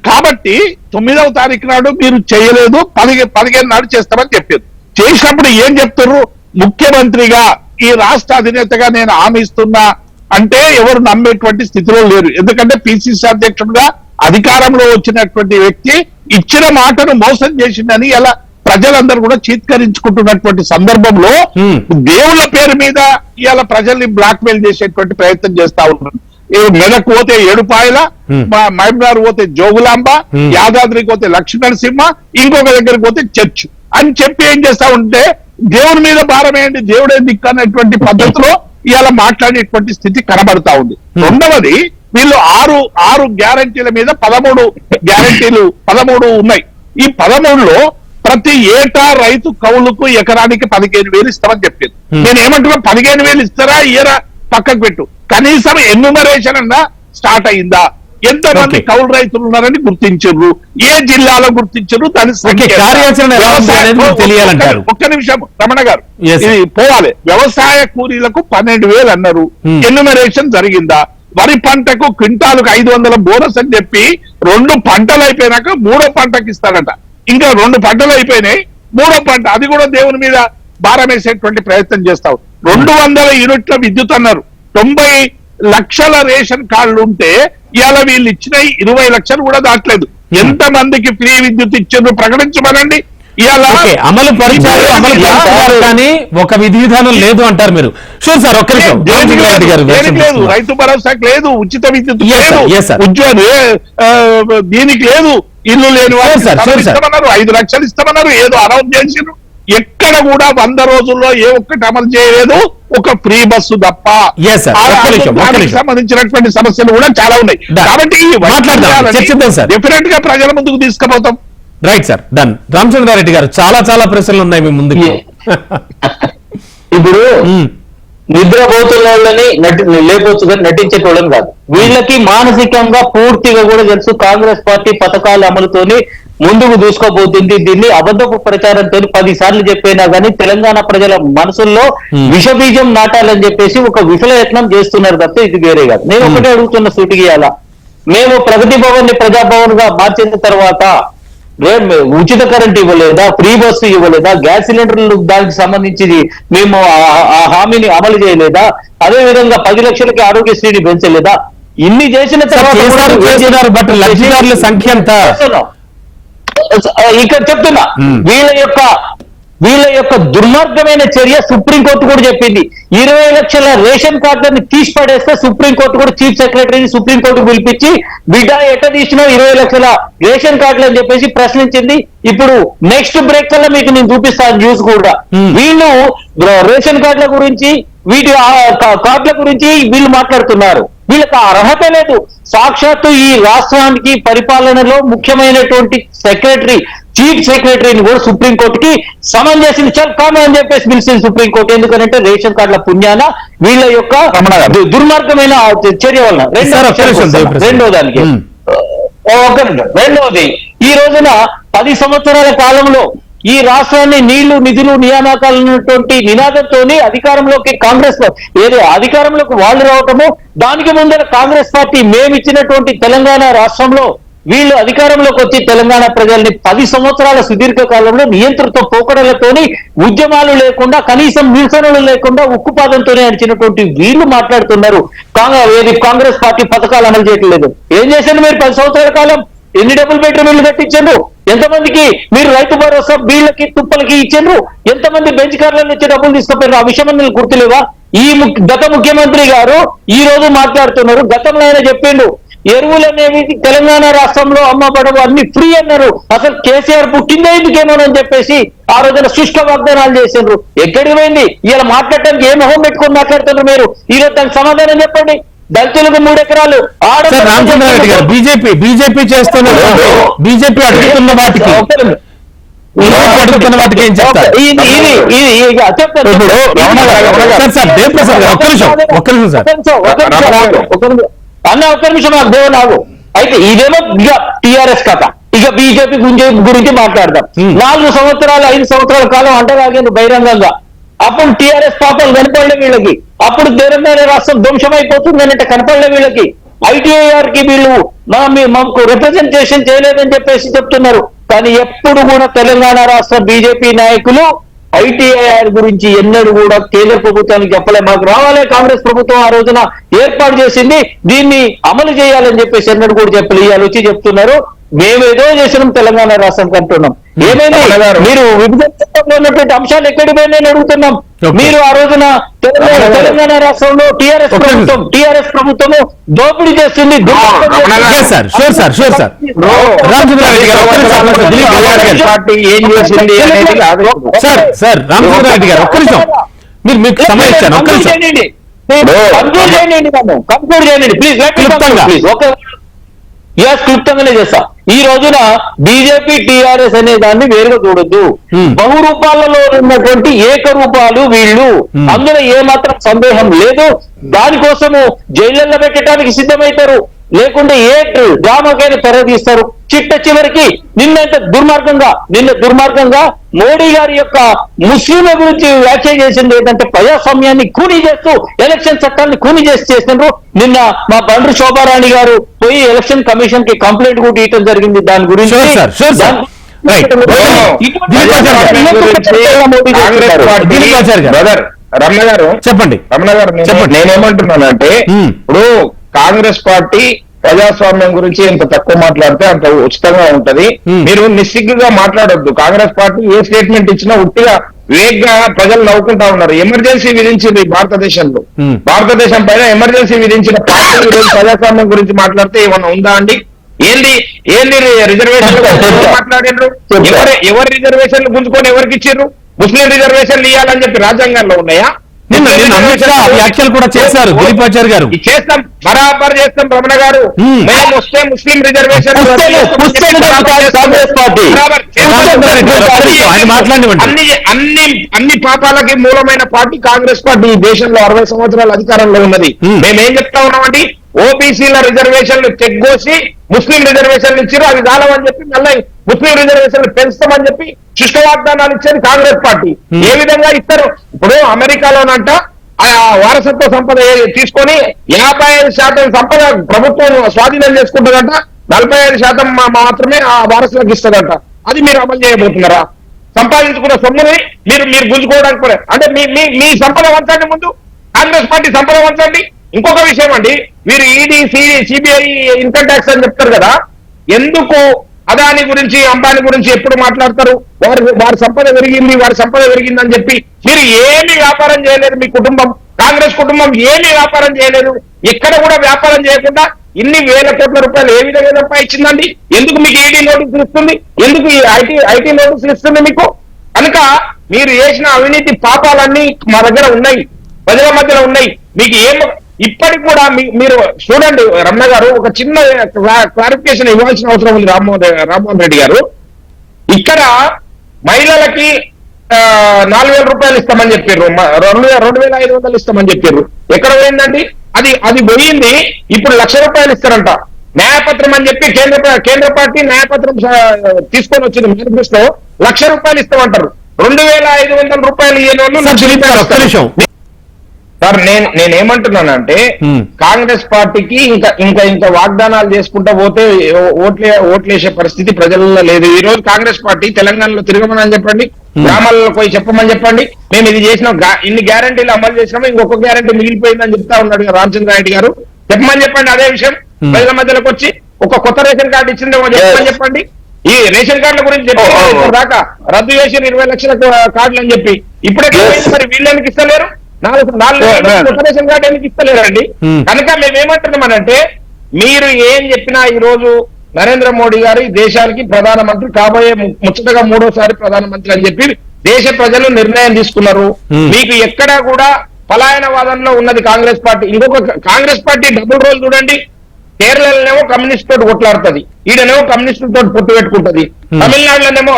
Speaker 2: కాబట్టి 9వ తారీఖు నాడు మీరు చేయలేదు, 15 నాడు చేస్తామని చెప్పారు. చేసినప్పుడు ఏం చెప్తారు, ముఖ్యమంత్రిగా ఈ రాష్ట్ర అధినేతగా నేను హామీ ఇస్తున్నా అంటే ఎవరు నమ్మేటువంటి స్థితిలో లేరు. ఎందుకంటే పిసిసి అధ్యక్షుడిగా అధికారంలో వచ్చినటువంటి వ్యక్తి ఇచ్చిన మాటను మోసం చేసిందని ఎలా ప్రజలందరూ కూడా చీత్కరించుకుంటున్నటువంటి సందర్భంలో దేవుళ్ళ పేరు మీద ఇవాళ ప్రజల్ని బ్లాక్ మెయిల్ చేసేటువంటి ప్రయత్నం చేస్తా ఉన్నారు. మెదక్ పోతే ఏడుపాయల, మహబూబ్నగర్ పోతే జోగులాంబ, యాదాద్రికి పోతే లక్ష్మీ నరసింహ, ఇంకొక దగ్గరికి పోతే చర్చ్ అని చెప్పి ఏం చేస్తా ఉంటే దేవుని మీద భారమేయండి, దేవుడే దిక్కు అనేటువంటి పద్ధతిలో ఇవాళ మాట్లాడేటువంటి స్థితి కనబడతా ఉంది. రెండవది, వీళ్ళు ఆరు గ్యారంటీల మీద 13 గ్యారంటీలు 13 ఉన్నాయి. ఈ 13లో ప్రతి ఏటా రైతు కౌలుకు ఎకరానికి 15,000 ఇస్తామని చెప్పారు. నేను ఏమంటున్నా, 15,000 ఇస్తారా ఇయరా పక్కకు పెట్టు, కనీసం ఎన్యూమరేషన్ అన్నా స్టార్ట్ అయిందా, ఎంతమంది కౌలు రైతులు ఉన్నారని గుర్తించారు, ఏ జిల్లాలో గుర్తించారు, దాని తెలియాలంటారు. ఒక్క నిమిషం రమణ గారు, ఇది పోవాలి. వ్యవసాయ కూలీలకు 12,000 అన్నారు, ఎన్యూమరేషన్ జరిగిందా? వరి పంటకు క్వింటాలకు 500 బోనస్ అని చెప్పి 2 పంటలు అయిపోయినాక 3వ పంటకి ఇస్తాడంట. ఇంకా 2 పంటలు అయిపోయినాయి, 3వ పంట అది కూడా దేవుని మీద భారం వేసేటువంటి ప్రయత్నం చేస్తావు. 200 యూనిట్ల విద్యుత్ అన్నారు, 90 లక్షల రేషన్ కార్డులు ఉంటే ఇవాళ వీళ్ళు ఇచ్చిన 20 లక్షలు కూడా దాటలేదు. ఎంత మందికి ఫ్రీ విద్యుత్ ఇచ్చారు ప్రకటించమనండి.
Speaker 1: అమలు పరిచారు కానీ ఒక విధి విధానం లేదు అంటారు మీరు. షూర్ సార్, ఒక్క నిమిషం.
Speaker 2: లేదు, రైతు భరోసాకి లేదు, ఉచిత విద్యుత్ లేదు, దీనికి లేదు, ఇల్లు లేని వాళ్ళు ఇస్తామన్నారు, 5 లక్షలు ఇస్తామన్నారు, ఏదో అనౌన్స్ చేసిరు. ఎక్కడ కూడా 100 రోజుల్లో ఏ ఒక్కటి అమలు చేయలేదు, ఒక ఫ్రీ బస్సు తప్ప. సంబంధించినటువంటి సమస్యలు కూడా చాలా ఉన్నాయి. కాబట్టి డిఫరెంట్ గా ప్రజల ముందుకు తీసుకుపోతాం.
Speaker 1: Right sir, done. రామచంద్రారెడ్డి గారు, చాలా ప్రశ్నలు ఉన్నాయి మీ ముందుకు.
Speaker 3: ఇప్పుడు నిద్రపోతున్న వాళ్ళని లేకపోతే నటించేటోళ్ళని కాదు, వీళ్ళకి మానసికంగా పూర్తిగా కూడా తెలుసు కాంగ్రెస్ పార్టీ పథకాల అమలుతోని ముందుకు దూసుకోబోతుంది. దీన్ని అబద్ధపు ప్రచారంతో 10 సార్లు చెప్పినా గానీ తెలంగాణ ప్రజల మనసుల్లో విషబీజం నాటాలని చెప్పేసి ఒక విఫల యత్నం చేస్తున్నారు తప్ప ఇది వేరే కాదు. నేను ఒకటే అడుగుతున్న సూటికి, అలా మేము ప్రగతి భవన్ ని ప్రజాభవన్ గా మార్చిన తర్వాత ఉచిత కరెంట్ ఇవ్వలేదా, ఫ్రీ బస్సు ఇవ్వలేదా, గ్యాస్ సిలిండర్లు దానికి సంబంధించి మేము ఆ హామీని అమలు చేయలేదా, అదే విధంగా 10 లక్షలకి ఆరోగ్యశ్రీని పెంచలేదా? ఇన్ని చేసిన తర్వాత
Speaker 1: సంఖ్య ఎంత
Speaker 3: ఇక్కడ చెప్తున్నా, వీళ్ళ యొక్క దుర్మార్గమైన చర్య సుప్రీంకోర్టు కూడా చెప్పింది. 20 లక్షల రేషన్ కార్డులను తీసి పడేస్తే సుప్రీంకోర్టు కూడా చీఫ్ సెక్రటరీని సుప్రీంకోర్టు పిలిపించి బిడ్డ ఎట్ట తీసినా 20 లక్షల రేషన్ కార్డులు అని చెప్పేసి ప్రశ్నించింది. ఇప్పుడు నెక్స్ట్ బ్రేక్ కల్లా మీకు నేను చూపిస్తాను న్యూస్ కూడా. వీళ్ళు రేషన్ కార్డుల గురించి, వీటి కార్డుల గురించి వీళ్ళు మాట్లాడుతున్నారు. వీళ్ళకి అర్హత లేదు. సాక్షాత్తు ఈ రాష్ట్రానికి పరిపాలనలో ముఖ్యమైనటువంటి సెక్రటరీ, చీఫ్ సెక్రటరీని కూడా సుప్రీంకోర్టుకి సమన్ చేసింది. చాలా కామన్ అని చెప్పేసి పిలిచింది సుప్రీంకోర్టు. ఎందుకంటే రేషన్ కార్డుల పుణ్యాన వీళ్ళ యొక్క దుర్మార్గమైన చర్య వలన. రెండోది, ఈ రోజున 10 సంవత్సరాల కాలంలో ఈ రాష్ట్రాన్ని నీళ్లు, నిధులు, నియామకాలు ఉన్నటువంటి నినాదంతో అధికారంలోకి అధికారంలోకి వాళ్ళు రావటము, దానికి ముందర కాంగ్రెస్ పార్టీ మేమిచ్చినటువంటి తెలంగాణ రాష్ట్రంలో వీళ్ళు అధికారంలోకి వచ్చి తెలంగాణ ప్రజల్ని 10 సంవత్సరాల సుదీర్ఘ కాలంలో నియంత్రిత పోకడలతోని, ఉద్యమాలు లేకుండా, కనీసం నిరసనలు లేకుండా ఉక్కుపాదంతోనే నడిచినటువంటి వీళ్ళు మాట్లాడుతున్నారు కాంగ్రెస్ పార్టీ పథకాలు అమలు చేయట్లేదు. ఏం చేశారు మీరు 10 సంవత్సరాల కాలం? ఎన్ని డబుల్ బెడ్రూమ్ ఇల్లు కట్టించారు? ఎంతమందికి మీరు రైతు భరోసా బీళ్లకి తుప్పలకి ఇచ్చారు? ఎంతమంది బెంచ్ కార్లను ఇచ్చి డబ్బులు తీసుకుపోయారు? ఆ విషయం మీకు గుర్తులేవా? గత ముఖ్యమంత్రి గారు ఈ రోజు మాట్లాడుతున్నారు, గతంలో ఆయన చెప్పిండు ఎరువులు అనేవి తెలంగాణ రాష్ట్రంలో అమ్మబడవు, అన్ని ఫ్రీ అన్నారు. అసలు కేసీఆర్ పుట్టిందే ఎందుకేమోనని చెప్పేసి ఆ రోజున శుష్క వాగ్దానాలు చేసిండ్రు. ఎక్కడికి పోయింది? ఇలా మాట్లాడటానికి ఏ మొహం పెట్టుకొని మాట్లాడుతున్నారు మీరు? ఈ రోజు దానికి సమాధానం చెప్పండి. దళితులకు 3 ఎకరాలు
Speaker 1: రామచంద్రారెడ్డి గారు, బీజేపీ చేస్తున్న బీజేపీ అడుగుతున్న వాటికి ఏం చెప్తారు?
Speaker 3: అన్న ఒక్క నిమిషం నాకు దేవనాగు. అయితే ఇదేమో ఇక టిఆర్ఎస్ కథ, ఇక బీజేపీ గురించి మాట్లాడదాం. 4 సంవత్సరాలు 5 సంవత్సరాల కాలం అంటగాగింది బహిరంగంగా. అప్పుడు టిఆర్ఎస్ పాపాలు కనపడలే వీళ్ళకి. అప్పుడు తెలంగాణ రాష్ట్రం ధ్వంసమైపోతుంది అంటే కనపడలే వీళ్ళకి. ఐటీఐఆర్ కి వీళ్ళు మాకు రిప్రజెంటేషన్ చేయలేదని చెప్పేసి చెప్తున్నారు. కానీ ఎప్పుడు కూడా తెలంగాణ రాష్ట్ర బీజేపీ నాయకులు ఐటీఐఆర్ గురించి ఎన్నడూ కూడా కేంద్ర ప్రభుత్వానికి చెప్పలే. మాకు రావాలే, కాంగ్రెస్ ప్రభుత్వం ఆ రోజున ఏర్పాటు చేసింది, దీన్ని అమలు చేయాలని చెప్పేసి ఎన్నడూ కూడా చెప్పలే. ఇవాళ వచ్చి చెప్తున్నారు మేమేదో చేసినాం తెలంగాణ రాష్ట్రం అంటున్నాం. ఏమైనా మీరు విభజన చట్టంలో ఉన్నటువంటి అంశాలు ఎక్కడికి పోయినాయని అడుగుతున్నాం. మీరు ఆ రోజున తెలంగాణ రాష్ట్రంలో టీఆర్ఎస్ ప్రభుత్వము దోపిడీ చేస్తుంది.
Speaker 4: పార్టీ ఏం చేసింది
Speaker 1: సార్ రామచంద్రారెడ్డి గారు ఒక్క నిమిషం, మీరు మీకు సమయం ఇచ్చాను, ఒక్క నిమిషం
Speaker 3: కంక్లూడ్ చేయండి ప్లీజ్. క్లుప్తంగానే చేస్తా. ఈ రోజున బీజేపీ టీఆర్ఎస్ అనే దాన్ని వేరుగా చూడొద్దు. బహురూపాలలో ఉన్నటువంటి ఏకరూపాలు వీళ్ళు, అందులో ఏమాత్రం సందేహం లేదు. దానికోసము జైళ్లలో పెట్టడానికి సిద్ధమవుతారు, లేకుంటే ఏ డ్రామాకైనా తెరదీస్తారు. చిట్ట చివరికి నిన్న దుర్మార్గంగా మోడీ గారి యొక్క ముస్లింల గురించి వ్యాఖ్య చేసింది ఏంటంటే ప్రజాస్వామ్యాన్ని కూనీ చేస్తూ ఎలక్షన్ చట్టాన్ని కూనీ చేసినారు. నిన్న మా బండ్రు శోభారాణి గారు పోయి ఎలక్షన్ కమిషన్ కి కంప్లైంట్ కూడా ఇవ్వడం జరిగింది దాని గురించి.
Speaker 4: రమణ గారు చెప్పండి. నేనేమంటున్నానంటే ఇప్పుడు కాంగ్రెస్ పార్టీ ప్రజాస్వామ్యం గురించి ఎంత తక్కువ మాట్లాడితే అంత ఉచితంగా ఉంటది. మీరు నిస్సిగ్గుగా మాట్లాడొద్దు. కాంగ్రెస్ పార్టీ ఏ స్టేట్మెంట్ ఇచ్చినా ఉట్టిగా వేగ్గా ప్రజలు నవ్వుకుంటా ఉన్నారు. ఎమర్జెన్సీ విధించింది భారతదేశంలో, భారతదేశం పైన ఎమర్జెన్సీ విధించిన పార్టీ ఈరోజు ప్రజాస్వామ్యం గురించి మాట్లాడితే ఏమన్నా ఉందా అండి? ఏంది రిజర్వేషన్లు మాట్లాడారు? ఎవరి రిజర్వేషన్లు గుంజుకొని ఎవరికి ఇచ్చారు? ముస్లిం రిజర్వేషన్లు ఇవ్వాలని చెప్పి రాజ్యాంగంలో ఉన్నాయా?
Speaker 1: వ్యాఖ్యలు కూడా చేశారు దిలీపాచారి గారు.
Speaker 4: చేస్తాం, బరాబర్ చేస్తాం రమణ గారు. మేము వస్తే ముస్లిం రిజర్వేషన్ అన్ని పాపాలకి మూలమైన పార్టీ కాంగ్రెస్ పార్టీ. ఈ దేశంలో 60 సంవత్సరాల అధికారంలో ఉన్నది. మేమేం చెప్తా ఉన్నామండి? ఓబీసీల రిజర్వేషన్లు చెక్కోసి ముస్లిం రిజర్వేషన్లు ఇచ్చారు, అవి కాలవని చెప్పి మళ్ళీ ముస్లిం రిజర్వేషన్లు పెంచుతామని చెప్పి శుష్క వాగ్దానాలు ఇచ్చేది కాంగ్రెస్ పార్టీ. ఏ విధంగా ఇస్తారు? ఇప్పుడు అమెరికాలోనంట ఆ వారసత్వ సంపద తీసుకొని 55% సంపద ప్రభుత్వం స్వాధీనం చేసుకుంటుందంట, 45% మాత్రమే ఆ వారసులకు ఇస్తుందంట. అది మీరు అమలు చేయబోతున్నారా? సంపాదించుకున్న సొమ్ముని మీరు గుంజుకోవడానికి కూడా అంటే మీ సంపద వంచండి, ముందు కాంగ్రెస్ పార్టీ సంపద వంచండి. ఇంకొక విషయం అండి, మీరు ఈడీ సిబిఐ ఇన్కమ్ ట్యాక్స్ అని చెప్తారు కదా, ఎందుకు అదాని గురించి అంబానీ గురించి ఎప్పుడు మాట్లాడతారు? వారి సంపద పెరిగింది అని చెప్పి మీరు ఏమి వ్యాపారం చేయలేదు. మీ కుటుంబం, కాంగ్రెస్ కుటుంబం ఏమి వ్యాపారం చేయలేదు. ఎక్కడ కూడా వ్యాపారం చేయకుండా ఇన్ని వేల కోట్ల రూపాయలు ఏ విధంగా సంపాదించిందండి? ఎందుకు మీకు ఈడీ నోటీసులు ఇస్తుంది? ఎందుకు ఈ ఐటీ నోటీసులు ఇస్తుంది మీకు? కనుక మీరు చేసిన అవినీతి పాపాలన్నీ మా దగ్గర ఉన్నాయి, ప్రజల మధ్యలో ఉన్నాయి. మీకు ఇప్పటికి కూడా మీరు చూడండి రమణ గారు, ఒక చిన్న క్లారిఫికేషన్ ఇవ్వాల్సిన అవసరం ఉంది. రామ్మోహన్ రెడ్డి గారు, ఇక్కడ మహిళలకి 4,000 రూపాయలు ఇస్తామని చెప్పారు, 2,500 ఇస్తామని చెప్పారు. ఎక్కడ పోయిందండి? అది పోయింది. ఇప్పుడు 1,00,000 రూపాయలు ఇస్తారంట. న్యాయపత్రం అని చెప్పి కేంద్ర పార్టీ న్యాయపత్రం తీసుకొని వచ్చింది మేనిఫెస్టో. 1,00,000 రూపాయలు ఇస్తామంటారు. 2,500 రూపాయలు ఇవ్వను. సార్ నేనేమంటున్నానంటే కాంగ్రెస్ పార్టీకి ఇంకా వాగ్దానాలు చేసుకుంటా పోతే ఓట్లేసే పరిస్థితి ప్రజల్లో లేదు. ఈ రోజు కాంగ్రెస్ పార్టీ తెలంగాణలో తిరగమని చెప్పండి, గ్రామాలలో పోయి చెప్పమని చెప్పండి, మేము ఇది చేసినాం, ఇన్ని గ్యారంటీలు అమలు చేసినాము, ఇంకొక గ్యారంటీ మిగిలిపోయిందని చెప్తా ఉన్నాడు రామచంద్రారెడ్డి గారు. చెప్పమని చెప్పండి అదే విషయం. ప్రజల మధ్యలోకి వచ్చి ఒక కొత్త రేషన్ కార్డు ఇచ్చిందేమో చెప్పమని చెప్పండి. ఈ రేషన్ కార్డుల గురించి చెప్పి దాకా రద్దు చేసి 20 లక్షల కార్డులు అని చెప్పి ఇప్పుడే మరి వీళ్ళు ఎందుకు ఇస్తలేరు? 4 రేషన్ కార్డు ఎందుకు ఇస్తలేరండి? కనుక మేమేమంటున్నామనంటే మీరు ఏం చెప్పినా ఈ రోజు నరేంద్ర మోడీ గారు ఈ దేశానికి ప్రధానమంత్రి కాబోయే ముచ్చటగా 3వ ప్రధానమంత్రి అని చెప్పి దేశ ప్రజలు నిర్ణయం తీసుకున్నారు. మీకు ఎక్కడా కూడా పలాయనవాదంలో ఉన్నది కాంగ్రెస్ పార్టీ. ఇంకొక కాంగ్రెస్ పార్టీ డబుల్ రోల్ చూడండి. కేరళలోనేమో కమ్యూనిస్ట్ తోటి కొట్లాడుతుంది, ఈడనేమో కమ్యూనిస్టులతో పొత్తు పెట్టుకుంటది. తమిళనాడులోనేమో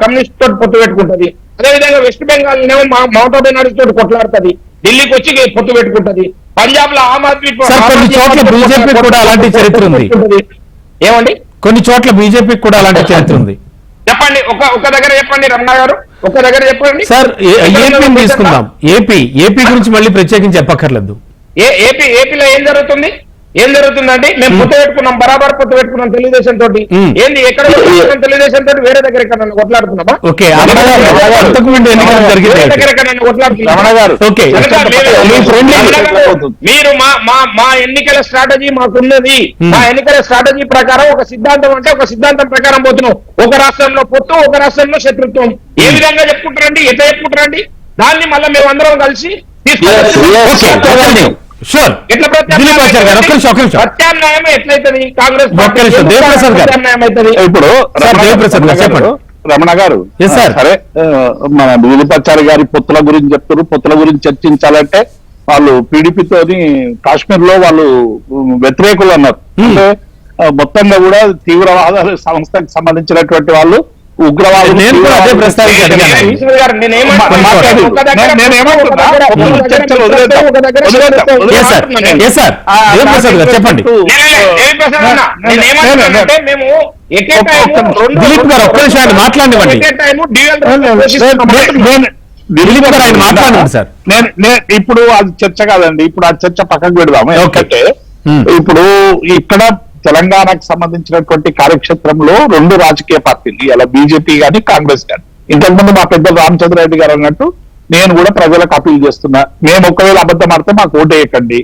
Speaker 4: కమ్యూనిస్ట్ తోటి పొత్తు పెట్టుకుంటది. అదేవిధంగా వెస్ట్ బెంగాల్లోనేమో మమతా బెనర్జీ తోటి కొట్లాడుతుంది, ఢిల్లీకి వచ్చి పొత్తు పెట్టుకుంటది. పంజాబ్ లో ఆమ్ ఆద్మీ
Speaker 1: కొన్ని చోట్ల బీజేపీ కూడా అలాంటి చరిత్ర ఉంది.
Speaker 4: ఏమండి?
Speaker 1: కొన్ని చోట్ల బీజేపీ కూడా అలాంటి చరిత్ర ఉంది.
Speaker 4: చెప్పండి, ఒక దగ్గర చెప్పండి రమణ గారు, ఒక దగ్గర చెప్పండి
Speaker 1: సార్. ఏపీని తీసుకుందాం. ఏపీ గురించి మళ్ళీ ప్రత్యేకించి చెప్పక్కర్లేదు.
Speaker 4: ఏపీలో ఏం జరుగుతుంది? ఏం జరుగుతుందండి? మేము పొత్తు పెట్టుకున్నాం, బరాబర్ పొత్తు పెట్టుకున్నాం తెలుగుదేశం తోటి. ఏంది ఎక్కడ తెలుగుదేశం తోటి వేరే దగ్గర ఎక్కడ కొట్లాడుతున్నామా? మీరు మా ఎన్నికల స్ట్రాటజీ మాకున్నది. మా ఎన్నికల స్ట్రాటజీ ప్రకారం ఒక సిద్ధాంతం అంటే ఒక సిద్ధాంతం ప్రకారం పోతున్నాం. ఒక రాష్ట్రంలో పొత్తు, ఒక రాష్ట్రంలో శత్రుత్వం. ఏ విధంగా చెప్పుకుంటారండి? ఎట్లా చెప్పుకుంటారండి? దాన్ని మళ్ళీ మేము అందరం కలిసి ప్రత్యామ్నాయం ఎట్లయితుంది? కాంగ్రెస్ ప్రత్యామ్నాయం అవుతుంది.
Speaker 2: ఇప్పుడు చెప్పండి రమణ గారు, సరే మన విజయపచారి గారి పొత్తుల గురించి చెప్తారు. పొత్తుల గురించి చర్చించాలంటే వాళ్ళు పీడీపీతోని కాశ్మీర్ లో వాళ్ళు వ్యతిరేకులు అన్నారు. అంటే మొత్తంగా కూడా తీవ్రవాద సంస్థకు సంబంధించినటువంటి వాళ్ళు ఉగ్రవాదులు.
Speaker 1: చెప్పండి మాట్లాడండి సార్.
Speaker 2: ఇప్పుడు అది చర్చ కాదండి, ఇప్పుడు ఆ చర్చ పక్కకు పెడదాము. ఎందుకంటే ఇప్పుడు ఇక్కడ తెలంగాణకు సంబంధించినటువంటి కార్యక్షేత్రంలో రెండు రాజకీయ పార్టీలు, ఇలా బీజేపీ గాని కాంగ్రెస్ గాని. ఇంతకుముందు మా పెద్ద రామచంద్ర రెడ్డి గారు అన్నట్టు నేను కూడా ప్రజలకు అపీల్ చేస్తున్నా, మేము ఒకవేళ అబద్ధం ఆడితే మాకు ఓటేయకండి.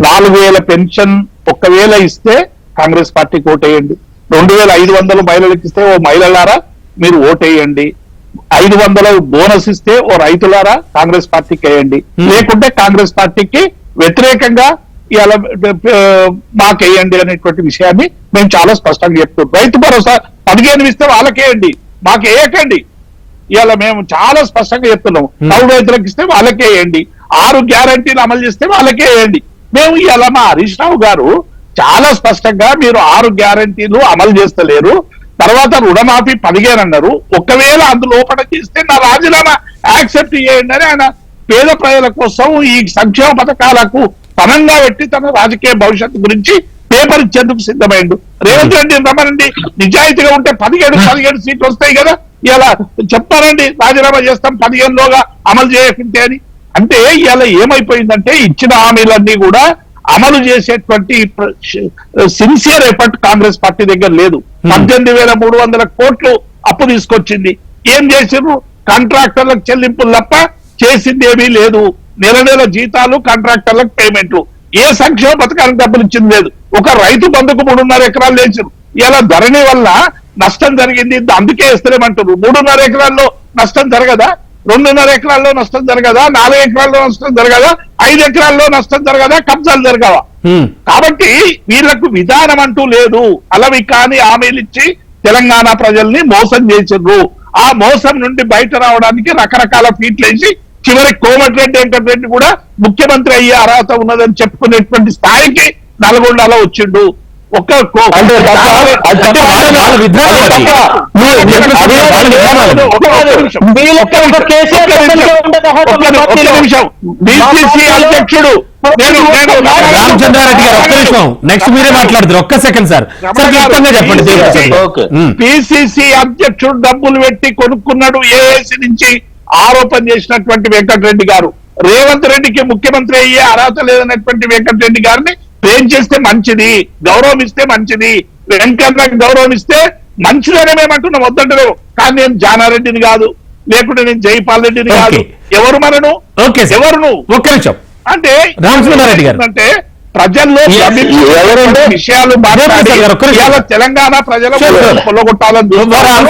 Speaker 2: 4,000 పెన్షన్ ఒకవేళ ఇస్తే కాంగ్రెస్ పార్టీకి ఓటేయండి. 2,500 మహిళలకు ఇస్తే ఓ మహిళలారా మీరు ఓటేయండి. 500 బోనస్ ఇస్తే ఓ రైతులారా కాంగ్రెస్ పార్టీకి వేయండి. లేకుంటే కాంగ్రెస్ పార్టీకి వ్యతిరేకంగా ఇలా మాకేయండి అనేటువంటి విషయాన్ని మేము చాలా స్పష్టంగా చెప్తున్నాం. రైతు భరోసా 15 ఇస్తే వాళ్ళకేయండి, మాకు వేయకండి. ఇలా మేము చాలా స్పష్టంగా చెప్తున్నాం. కౌలు రైతులకు ఇస్తే వాళ్ళకే వేయండి, 6 గ్యారంటీలు అమలు చేస్తే వాళ్ళకే వేయండి. మేము ఇలా మా హరీష్ రావు గారు చాలా స్పష్టంగా మీరు 6 గ్యారంటీలు అమలు చేస్తలేరు, తర్వాత రుణమాఫీ 15 అన్నారు. ఒకవేళ అందులోపల చేస్తే నా రాజీనామా యాక్సెప్ట్ చేయండి అని ఆయన పేద ప్రజల కోసం ఈ సంక్షేమ పథకాలకు పనంగా పెట్టి తన రాజకీయ భవిష్యత్తు గురించి పేపర్ ఇచ్చేందుకు సిద్ధమైండు. రేవంత్ రెడ్డి రమ్మనండి, నిజాయితీగా ఉంటే 17 సీట్లు వస్తాయి కదా. ఇలా చెప్తారండి రాజీనామా చేస్తాం 15లోగా అమలు చేయకుంటే అని. అంటే ఇలా ఏమైపోయిందంటే ఇచ్చిన హామీలన్నీ కూడా అమలు చేసేటువంటి సిన్సియర్ ఎఫర్ట్ కాంగ్రెస్ పార్టీ దగ్గర లేదు. 18,300 కోట్లు అప్పు తీసుకొచ్చింది. ఏం చేసిర్రు? కాంట్రాక్టర్లకు చెల్లింపులు తప్ప చేసింది ఏమీ లేదు. నెల జీతాలు, కాంట్రాక్టర్లకు పేమెంట్లు. ఏ సంక్షేమ పథకానికి డబ్బులు ఇచ్చింది లేదు. ఒక రైతు బంధుకు 3.5 ఎకరాలు వేసారు. ఇలా ధరణి వల్ల నష్టం జరిగింది, అందుకే వేస్తలేమంటారు. 3.5 ఎకరాల్లో నష్టం జరగదా? 2.5 ఎకరాల్లో నష్టం జరగదా? 4 ఎకరాల్లో నష్టం జరగదా? 5 ఎకరాల్లో నష్టం జరగదా? కబ్జాలు జరగవా? కాబట్టి వీళ్లకు విధానం అంటూ లేదు. అలవి కాని హామీలు ఇచ్చి తెలంగాణ ప్రజల్ని మోసం చేసిర్రు. ఆ మోసం నుండి బయట రావడానికి రకరకాల ఫీట్లు వేసి చివరికి కోమటిరెడ్డి వెంకటరెడ్డి కూడా ముఖ్యమంత్రి అయ్యే అర్హత ఉన్నదని చెప్పుకునేటువంటి స్థాయికి నల్గొండలో వచ్చిండు. బీసీసీ అధ్యక్షుడు
Speaker 1: రామచంద్రారెడ్డి గారు ఒక్క నిమిషం, నెక్స్ట్ మీరే మాట్లాడుతారు. ఒక్క సెకండ్ సార్, చెప్పండి.
Speaker 2: పిసిసి అధ్యక్షుడు డబ్బులు పెట్టి కొనుక్కున్నాడు ఏఏసీ నుంచి ఆరోపణ చేసినటువంటి వెంకటరెడ్డి గారు, రేవంత్ రెడ్డికి ముఖ్యమంత్రి అయ్యే అర్హత లేదన్నటువంటి వెంకటరెడ్డి గారిని ప్రేమ్ చేస్తే మంచిది, గౌరవం ఇస్తే మంచిది, వెంకటరెడ్డి గౌరవం ఇస్తే మంచిదని మేమంటున్నాం, వద్దంటలేవు. కానీ నేను జానారెడ్డిని కాదు, లేకుంటే నేను జైపాల్ రెడ్డిని కాదు. ఎవరు మనను? ఎవరు నువ్వు?
Speaker 1: ఒక్క నిమిషం
Speaker 2: అంటే
Speaker 1: రామచంద్రారెడ్డి గారు
Speaker 2: అంటే ప్రజల్లో విషయాలు తెలంగాణ ప్రజలు పొల్లగొట్టాలని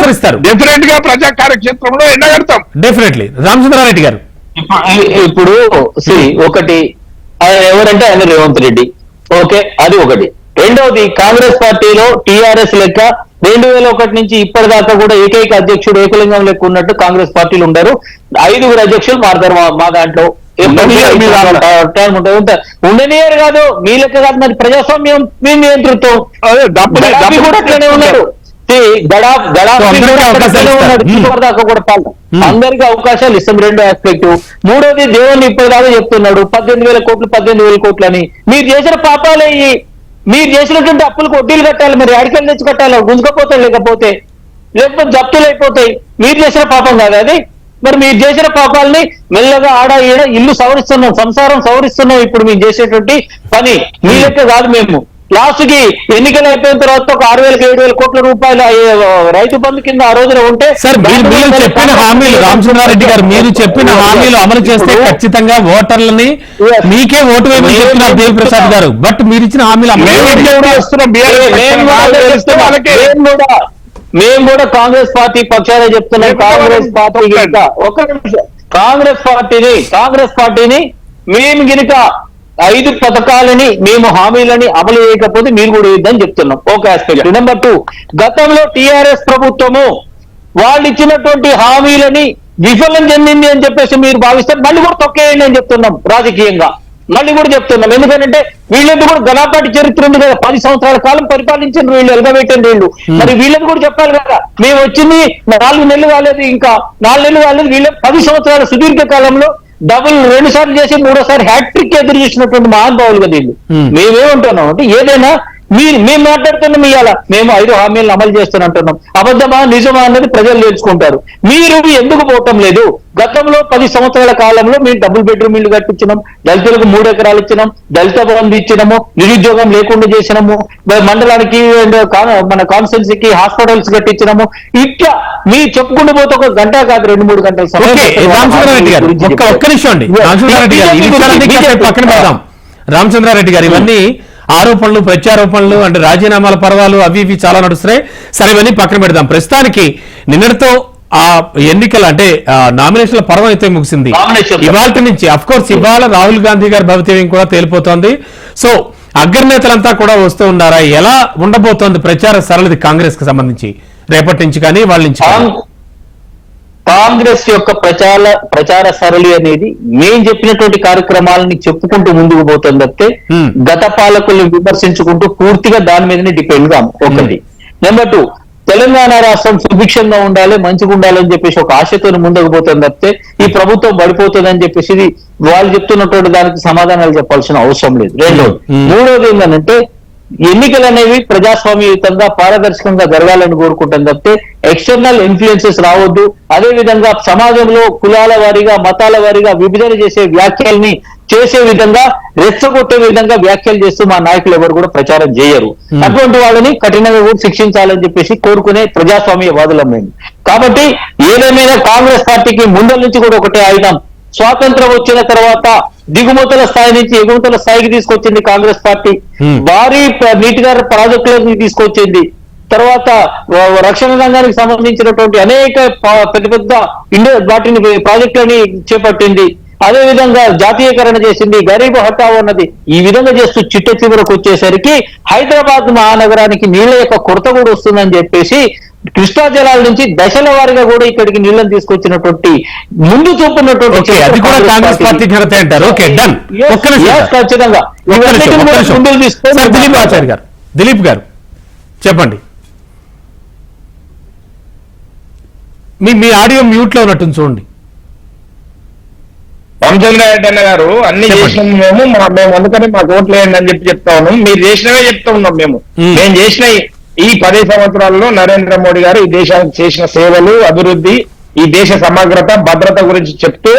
Speaker 2: చూస్తారు. డెఫినెట్ గా ప్రజా కార్యక్షేత్రంలో ఎండగడతాం.
Speaker 1: డెఫినెట్లీ. రామచంద్రారెడ్డి గారు
Speaker 3: ఇప్పుడు ఒకటి ఎవరంటే ఆయన రేవంత్ రెడ్డి, ఓకే, అది ఒకటి. రెండవది కాంగ్రెస్ పార్టీలో టీఆర్ఎస్ లెక్క 2001 నుంచి ఇప్పటిదాకా కూడా ఏకైక అధ్యక్షుడు ఏకలింగం లెక్క ఉన్నట్టు కాంగ్రెస్ పార్టీలు ఉండరు. 5 అధ్యక్షులు మారుతారు మా దాంట్లో. ఉండనియర్ కాదు, మీ లెక్క కాదు, మరి ప్రజాస్వామ్యం మీ నియంతృత్వం కూడా అట్లనే ఉన్నారు. దాకా కూడా పాల్గొ అందరికీ అవకాశాలు ఇస్తాం. 2వ ఆస్పెక్ట్. 3వది దేవుణ్ణి ఇప్పటిదాకా చెప్తున్నాడు 18,000 కోట్లు 18,000 కోట్లు అని. మీరు చేసిన పాపాలే, మీరు చేసినటువంటి అప్పులకు వడ్డీలు కట్టాలి. మరి అడికలు తెచ్చి కట్టాలి, గుంజుకపోతాయి, లేకపోతే జప్తులు అయిపోతాయి. మీరు చేసిన పాపం కాదు అది. మరి మీరు చేసిన పాపాలని మెల్లగా ఆడ ఈడ ఇల్లు సవరిస్తున్నాం, సంసారం సవరిస్తున్నాం. ఇప్పుడు మేము చేసేటువంటి పని మీ లెక్క కాదు. మేము లాస్ట్ కి ఎన్నికలు అయిపోయిన తర్వాత ఒక 6,000-7,000 కోట్ల రూపాయల రైతు బంధు కింద ఆ రోజున ఉంటే
Speaker 1: సార్ మీరు చెప్పిన హామీలు రామచంద్రారెడ్డి గారు మీరు చెప్పిన హామీలు అమలు చేస్తే ఖచ్చితంగా ఓటర్లని మీకే ఓటు వేయమని చెప్తున్నారు దేవిప్రసాద్ గారు. బట్ మీరు ఇచ్చిన హామీలు
Speaker 3: మేము కూడా కాంగ్రెస్ పార్టీ పక్షానే చెప్తున్నాం. కాంగ్రెస్ పార్టీని మేము గినక 5 పథకాలని మేము హామీలని అమలు చేయకపోతే మీరు కూడా ఇద్దని చెప్తున్నాం. ఒక ఆస్పెక్ట్. నెంబర్ 2, గతంలో టిఆర్ఎస్ ప్రభుత్వము వాళ్ళు ఇచ్చినటువంటి హామీలని విఫలం చెందింది అని చెప్పేసి మీరు భావిస్తారు. మళ్ళీ కూడా తొక్కేయండి అని చెప్తున్నాం. రాజకీయంగా మళ్ళీ కూడా చెప్తున్నాం. ఎందుకంటే వీళ్ళది కూడా ఘనాపాటి చరిత్ర ఉంది కదా. 10 సంవత్సరాల కాలం పరిపాలించిన వీళ్ళు, ఎలగబెట్టిన వీళ్ళు. మరి వీళ్ళది కూడా చెప్పాలి కదా. మేము వచ్చింది 4 నెలలు కాలేదు, ఇంకా 4 నెలలు కాలేదు. వీళ్ళ 10 సంవత్సరాల సుదీర్ఘ కాలంలో డబుల్ 2 సార్లు చేసి 3వ సారి హ్యాట్రిక్ ఎదురు చేసినటువంటి మహానుభావులు కదా వీళ్ళు. మేమేమంటున్నాం అంటే ఏదైనా మేము మాట్లాడుతున్నాం ఇవాళ మేము 5 హామీలను అమలు చేస్తానంటున్నాం. అబద్ధమా నిజమా అనేది ప్రజలు తెలుసుకుంటారు. మీరు ఎందుకు పోవటం లేదు? గతంలో 10 సంవత్సరాల కాలంలో మేము డబుల్ బెడ్రూమ్ ఇల్లు కట్టించినాం, దళితులకు 3 ఎకరాలు ఇచ్చినాం, దళిత బంధు ఇచ్చినాము, నిరుద్యోగం లేకుండా చేసినాము, మండలానికి మన కాన్స్టిట్యున్సీకి హాస్పిటల్స్ కట్టించినాము. ఇట్లా మీరు చెప్పుకుంటూ పోతే ఒక గంట కాదు 2-3 గంటల
Speaker 1: రామచంద్రారెడ్డి గారు ఇవన్నీ ఆరోపణలు ప్రత్యారోపణలు అంటే రాజీనామాల పర్వాలు అవి ఇవి చాలా నడుస్తున్నాయి. సరే ఇవన్నీ పక్కన పెడదాం. ప్రస్తుతానికి నిన్నటితో ఆ ఎన్నికల అంటే నామినేషన్ల పర్వం అయితే ముగిసింది. ఇవాళ నుంచి అఫ్ కోర్స్ ఇవాళ రాహుల్ గాంధీ గారి భవితవ్యం కూడా తేలిపోతోంది. సో అగ్రనేతలంతా కూడా వస్తూ ఉన్నారా? ఎలా ఉండబోతోంది ప్రచార సరళి కాంగ్రెస్ కి సంబంధించి రేపటి నుంచి కానీ వాళ్ళ నుంచి?
Speaker 3: కాంగ్రెస్ యొక్క ప్రచార సరళి అనేది మేము చెప్పినటువంటి కార్యక్రమాలని చెప్పుకుంటూ ముందుకు పోతుంది తప్పితే గత పాలకుల్ని విమర్శించుకుంటూ పూర్తిగా దాని మీదనే డిపెండ్ కాము. ఒకటి. నెంబర్ 2, తెలంగాణ రాష్ట్రం సుభిక్షంగా ఉండాలి, మంచిగా ఉండాలని చెప్పేసి ఒక ఆశతో ముందుకు పోతుంది తప్పితే ఈ ప్రభుత్వం పడిపోతుంది అని చెప్పేసి వాళ్ళు చెప్తున్నటువంటి దానికి సమాధానాలు చెప్పాల్సిన అవసరం లేదు. మూడోది ఏంటంటే ఎన్నికలు అనేవి ప్రజాస్వామ్యయుతంగా పారదర్శకంగా జరగాలని కోరుకుంటాం తప్పితే ఎక్స్టర్నల్ ఇన్ఫ్లుయెన్సెస్ రావద్దు. అదే విధంగా సమాజంలో కులాల వారీగా మతాల వారీగా విభజన చేసే వ్యాఖ్యల్ని చేసే విధంగా రెచ్చగొట్టే విధంగా వ్యాఖ్యలు చేస్తూ మా నాయకులు ఎవరు కూడా ప్రచారం చేయరు. అటువంటి వాళ్ళని కఠినంగా కూడా శిక్షించాలని చెప్పేసి కోరుకునే ప్రజాస్వామ్యవాదులం మేము. కాబట్టి ఏదేమైనా కాంగ్రెస్ పార్టీకి ముందల నుంచి కూడా ఒకటే ఆయుధం. స్వాతంత్రం వచ్చిన తర్వాత దిగుమతుల స్థాయి నుంచి ఎగుమతుల స్థాయికి తీసుకొచ్చింది కాంగ్రెస్ పార్టీ. భారీ నీటిగా ప్రాజెక్టులను తీసుకొచ్చింది. తర్వాత రక్షణ రంగానికి సంబంధించినటువంటి అనేక పెద్ద వాటిని ప్రాజెక్టులని చేపట్టింది. అదే విధంగా జాతీయకరణ చేసింది, గరీబ్ హఠావో అన్నది. ఈ విధంగా చేస్తూ చిట్ట చివరకు వచ్చేసరికి హైదరాబాద్ మహానగరానికి నీళ్ల యొక్క కొరత కూడా వస్తుందని చెప్పేసి కృష్ణా జలాల నుంచి దశల వారీగా కూడా ఇక్కడికి నీళ్లను తీసుకొచ్చినటువంటి ముందు చూపున్నటువంటి
Speaker 1: అది కూడా కాంగ్రెస్ పార్టీ ఘనత అంటారు. Okay done.
Speaker 3: ఖచ్చితంగా
Speaker 1: దిలీప్ ఆచార్య గారు, దిలీప్ గారు చెప్పండి. మీ ఆడియో మ్యూట్ లో ఉన్నట్టు చూడండి.
Speaker 4: రామచంద్రారెడ్డి అన్న గారు అన్ని చేసినాం మేము అందుకని మాకు ఓట్లు వేయండి అని చెప్తా ఉన్నాం. మీరు చేసినవే చెప్తా ఉన్నాం. మేము చేసిన ఈ 10 సంవత్సరాల్లో నరేంద్ర మోడీ గారు ఈ దేశానికి చేసిన సేవలు, అభివృద్ధి, ఈ దేశ సమగ్రత, భద్రత గురించి చెప్తూ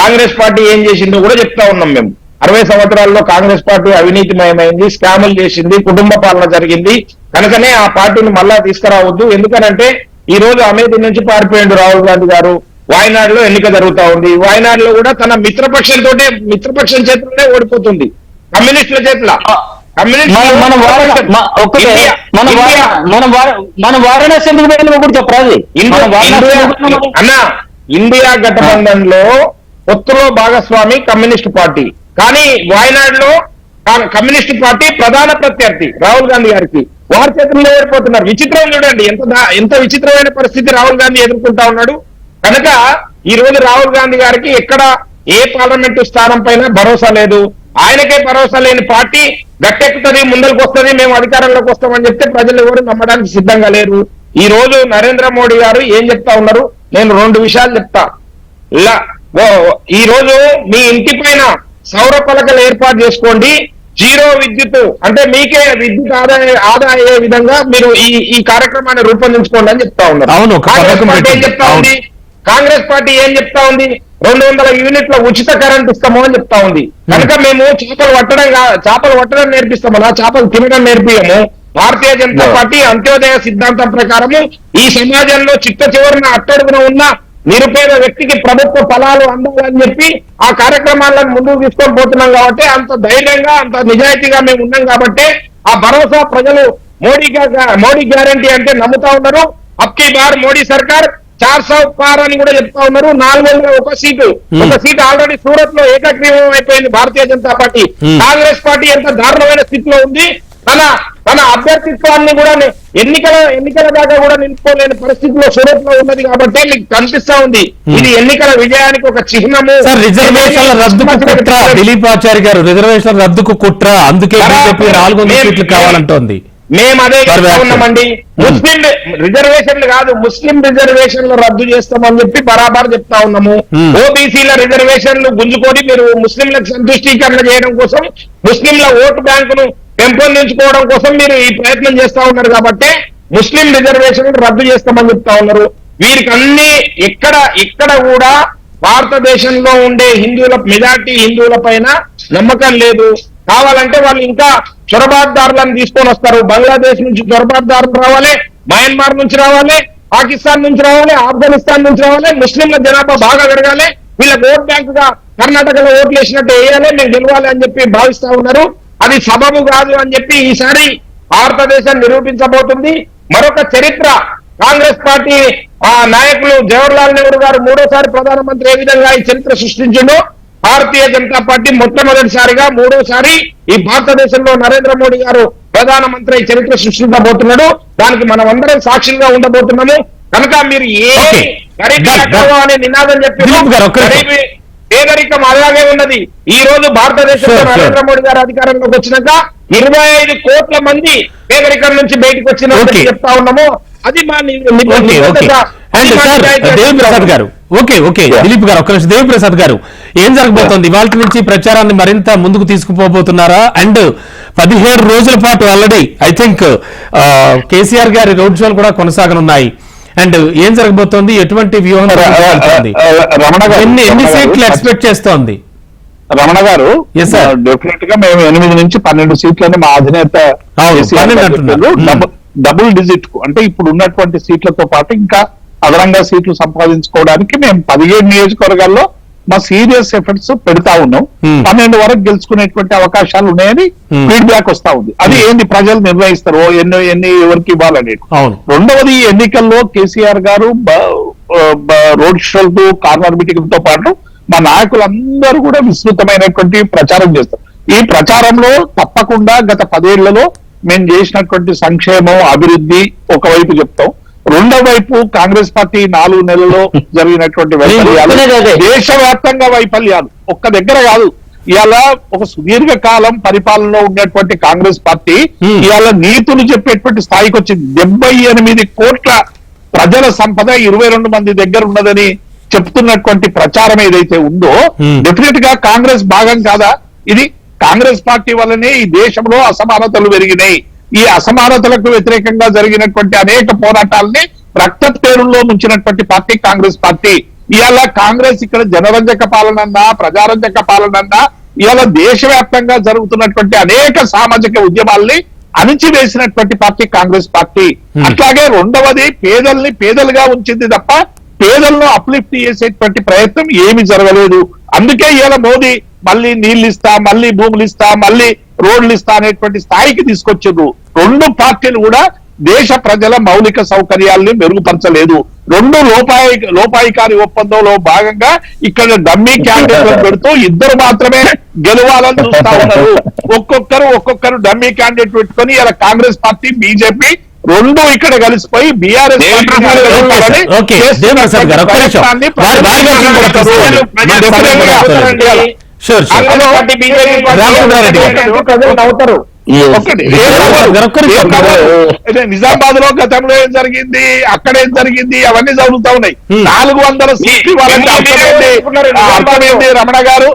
Speaker 4: కాంగ్రెస్ పార్టీ ఏం చేసిందో కూడా చెప్తా ఉన్నాం. మేము 60 సంవత్సరాల్లో కాంగ్రెస్ పార్టీ అవినీతిమయమైంది, స్కాములు చేసింది, కుటుంబ పాలన జరిగింది. కనుకనే ఆ పార్టీని మళ్ళా తీసుకురావద్దు. ఎందుకనంటే ఈ రోజు అమేథీ నుంచి పారిపోయిండు రాహుల్ గాంధీ గారు. వాయనాడులో ఎన్నిక జరుగుతా ఉంది. వాయనాడులో కూడా తన మిత్రపక్షం చేతుల్లోనే ఓడిపోతుంది, కమ్యూనిస్టుల చేతుల. ఇండియా గఠబంధన్లో పొత్తులో భాగస్వామి కమ్యూనిస్ట్ పార్టీ, కానీ వాయనాడులో కమ్యూనిస్ట్ పార్టీ ప్రధాన ప్రత్యర్థి రాహుల్ గాంధీ గారికి వారి చేతుల్లో ఓడిపోతున్నారు. విచిత్రం చూడండి, ఎంత విచిత్రమైన పరిస్థితి రాహుల్ గాంధీ ఎదుర్కొంటా ఉన్నాడు. కనుక ఈ రోజు రాహుల్ గాంధీ గారికి ఎక్కడ ఏ పార్లమెంటు స్థానం పైన భరోసా లేదు. ఆయనకే భరోసా లేని పార్టీ గట్టెక్కుతుంది, ముందరికి వస్తుంది, మేము అధికారంలోకి వస్తామని చెప్తే ప్రజలు ఎవరు నమ్మడానికి సిద్ధంగా లేరు. ఈ రోజు నరేంద్ర మోడీ గారు ఏం చెప్తా ఉన్నారు? నేను 2 విషయాలు చెప్తా. ఈ రోజు మీ ఇంటి పైన సౌర పలకలు ఏర్పాటు చేసుకోండి, 0 విద్యుత్ అంటే మీకే విద్యుత్ ఆదా అయ్యే విధంగా మీరు ఈ కార్యక్రమాన్ని రూపొందించుకోండి అని చెప్తా ఉన్నారు.
Speaker 1: ఏం చెప్తా ఉంది?
Speaker 4: కాంగ్రెస్ పార్టీ ఏం చెప్తా ఉంది? 200 యూనిట్ల ఉచిత కరెంట్ ఇస్తాము అని చెప్తా ఉంది. కనుక మేము చేపలు పట్టడం నేర్పిస్తామన్నా, చేపలు తినడం నేర్పియము. భారతీయ జనతా పార్టీ అంత్యోదయ సిద్ధాంతం ప్రకారము ఈ సమాజంలో చిట్ట చివరిన అట్టడుగున ఉన్న నిరుపేద వ్యక్తికి ప్రభుత్వ ఫలాలు అందాలని చెప్పి ఆ కార్యక్రమాలను ముందుకు తీసుకొని పోతున్నాం కాబట్టి అంత ధైర్యంగా అంత నిజాయితీగా మేము ఉన్నాం కాబట్టి ఆ భరోసా ప్రజలు మోడీ గ్యారంటీ అంటే నమ్ముతా ఉన్నారు. అబ్కీ బార్ మోడీ సర్కార్ 400 పార్ అని కూడా చెప్తా ఉన్నారు. 401 సీటు ఆల్రెడీ సూరత్ లో ఏకగ్రీవం అయిపోయింది భారతీయ జనతా పార్టీ. కాంగ్రెస్ పార్టీ ఎంత దారుణమైన స్థితిలో ఉంది. తన అభ్యర్థిత్వాన్ని కూడా ఎన్నికల దాకా కూడా నిలుపుకోలేని పరిస్థితిలో సూరత్ లో ఉన్నది కాబట్టి మీకు కనిపిస్తా ఉంది. ఇది ఎన్నికల విజయానికి ఒక చిహ్నము.
Speaker 1: రిజర్వేషన్ల రద్దుకు కుట్ర, దిలీప్ ఆచార్య గారు రిజర్వేషన్ల రద్దుకు కుట్ర, అందుకే బీజేపీ 400 సీట్లు కావాలంటోంది.
Speaker 4: మేము అదే చెప్తా ఉన్నామండి. ముస్లిం రిజర్వేషన్లు కాదు, ముస్లిం రిజర్వేషన్లు రద్దు చేస్తామని చెప్పి బరాబర్ చెప్తా ఉన్నాము. ఓబీసీల రిజర్వేషన్లు గుంజుకొని మీరు ముస్లింలకు సంతుష్టీకరణ చేయడం కోసం, ముస్లింల ఓటు బ్యాంకును పెంపొందించుకోవడం కోసం మీరు ఈ ప్రయత్నం చేస్తా ఉన్నారు కాబట్టి ముస్లిం రిజర్వేషన్లు రద్దు చేస్తామని చెప్తా ఉన్నారు. వీరికి అన్ని ఎక్కడ కూడా భారతదేశంలో ఉండే మెజార్టీ హిందువుల పైన నమ్మకం లేదు. కావాలంటే వాళ్ళు ఇంకా చొరబాటుదారులను తీసుకొని వస్తారు. బంగ్లాదేశ్ నుంచి చొరబాటుదారులు రావాలి, మయన్మార్ నుంచి రావాలి, పాకిస్తాన్ నుంచి రావాలి, ఆఫ్ఘనిస్తాన్ నుంచి రావాలి. ముస్లింల జనాభా బాగా పెరగాలి, వీళ్ళకి ఓట్ బ్యాంక్ గా కర్ణాటకలో ఓట్లు వేసినట్టు వేయాలి, మేము గెలవాలి అని చెప్పి భావిస్తా ఉన్నారు. అది సబబు కాదు అని చెప్పి ఈసారి భారతదేశం నిరూపించబోతుంది. మరొక చరిత్ర కాంగ్రెస్ పార్టీ నాయకులు జవహర్లాల్ నెహ్రూ గారు 3వ ప్రధానమంత్రి ఏ విధంగా ఈ చరిత్ర సృష్టించిండో భారతీయ జనతా పార్టీ మొట్టమొదటిసారిగా 3వసారి ఈ భారతదేశంలో నరేంద్ర మోడీ గారు ప్రధానమంత్రి చరిత్ర సృష్టించబోతున్నాడు. దానికి మనం అందరం సాక్షులుగా ఉండబోతున్నాము. కనుక మీరు అనే నినాదం చెప్పి పేదరికం అలాగే ఉన్నది. ఈ రోజు భారతదేశంలో నరేంద్ర మోడీ గారు అధికారంలోకి వచ్చినాక 25 కోట్ల మంది పేదరికం నుంచి బయటకు వచ్చిన చెప్తా ఉన్నాము. అది మా
Speaker 1: దేవిప్రసాద్ గారు దిలీప్ గారు, ఒక్క నిమిషం. దేవిప్రసాద్ గారు, ఏం జరగబోతోంది? ఇవాళ నుంచి ప్రచారాన్ని మరింత ముందుకు తీసుకుపోబోతున్నారా? అండ్ 17 రోజుల పాటు ఆల్రెడీ ఐ థింక్ కేసీఆర్ గారి రోడ్ షోలు కూడా కొనసాగనున్నాయి. అండ్ ఏం జరగబోతోంది? ఎటువంటి వ్యూహం, ఎన్ని సీట్లు ఎక్స్పెక్ట్ చేస్తోంది
Speaker 2: రమణ గారు? డెఫినెట్ గా మేము 8 నుంచి 12 సీట్లని మా అధినేత డబుల్ డిజిట్ కు, అంటే ఇప్పుడు ఉన్నటువంటి సీట్లతో పాటు ఇంకా అదనంగా సీట్లు సంపాదించుకోవడానికి మేము 17 నియోజకవర్గాల్లో మా సీరియస్ ఎఫర్ట్స్ పెడతా ఉన్నాం. 12 వరకు గెలుచుకునేటువంటి అవకాశాలు ఉన్నాయని ఫీడ్బ్యాక్ వస్తా ఉంది. అది ఏంది ప్రజలు నిర్ణయిస్తారు ఎన్ని ఎవరికి ఇవ్వాలనేది. రెండవది, ఎన్నికల్లో కేసీఆర్ గారు రోడ్ షోలతో కార్నర్ మీటింగ్ తో పాటు మా నాయకులందరూ కూడా విస్తృతమైనటువంటి ప్రచారం చేస్తారు. ఈ ప్రచారంలో తప్పకుండా గత 10 ఏళ్లలో మేము చేసినటువంటి సంక్షేమం, అభివృద్ధి ఒకవైపు చెప్తాం. రెండో వైపు కాంగ్రెస్ పార్టీ 4 నెలల్లో జరిగినటువంటి వైఫల్యాలు, దేశవ్యాప్తంగా వైఫల్యాలు, ఒక్క దగ్గర కాదు. ఇవాళ ఒక సుదీర్ఘ కాలం పరిపాలనలో ఉన్నటువంటి కాంగ్రెస్ పార్టీ ఇవాళ నీతులు చెప్పేటువంటి స్థాయికి వచ్చింది. 78 కోట్ల ప్రజల సంపద 22 మంది దగ్గర ఉన్నదని చెప్తున్నటువంటి ప్రచారం ఏదైతే ఉందో డెఫినెట్ గా కాంగ్రెస్ భాగం కాదా? ఇది కాంగ్రెస్ పార్టీ వల్లనే ఈ దేశంలో అసమానతలు పెరిగినాయి. ఈ అసమానతలకు వ్యతిరేకంగా జరిగినటువంటి అనేక పోరాటాలని రక్తపేరుల్లో ముంచినటువంటి పార్టీ కాంగ్రెస్ పార్టీ. ఇవాళ కాంగ్రెస్ ఇక్కడ జనరంజక పాలనన్నా, ప్రజారంజక పాలనన్నా ఇవాళ దేశవ్యాప్తంగా జరుగుతున్నటువంటి అనేక సామాజిక ఉద్యమాల్ని అణిచివేసినటువంటి పార్టీ కాంగ్రెస్ పార్టీ. అట్లాగే రెండవది, పేదల్ని పేదలుగా ఉంచింది తప్ప పేదలను అప్లిఫ్ట్ చేసేటువంటి ప్రయత్నం ఏమి జరగలేదు. అందుకే ఇవాళ మోదీ మళ్ళీ నీళ్లు ఇస్తా, మళ్ళీ భూములు ఇస్తా, మళ్ళీ రోడ్లు ఇస్తా అనేటువంటి స్థాయికి తీసుకొచ్చారు. రెండు పార్టీలు కూడా దేశ ప్రజల మౌలిక సౌకర్యాల్ని మెరుగుపరచలేదు. రెండు లోపాయికారి ఒప్పందంలో భాగంగా ఇక్కడ డమ్మీ క్యాండిడేట్లను పెడుతూ ఇద్దరు మాత్రమే గెలవాలని చూస్తా ఉన్నారు. ఒక్కొక్కరు డమ్మీ క్యాండిడేట్ పెట్టుకొని ఇలా కాంగ్రెస్ పార్టీ, బీజేపీ రెండు ఇక్కడ కలిసిపోయి బీఆర్ఎస్ అవుతారు. నిజామాబాద్ లో గతంలో ఏం జరిగింది, అక్కడ ఏం జరిగింది, అవన్నీ జరుగుతా ఉన్నాయి. 400 సీట్లు ఇవ్వాలంటే అర్థమైంది రమణ గారు.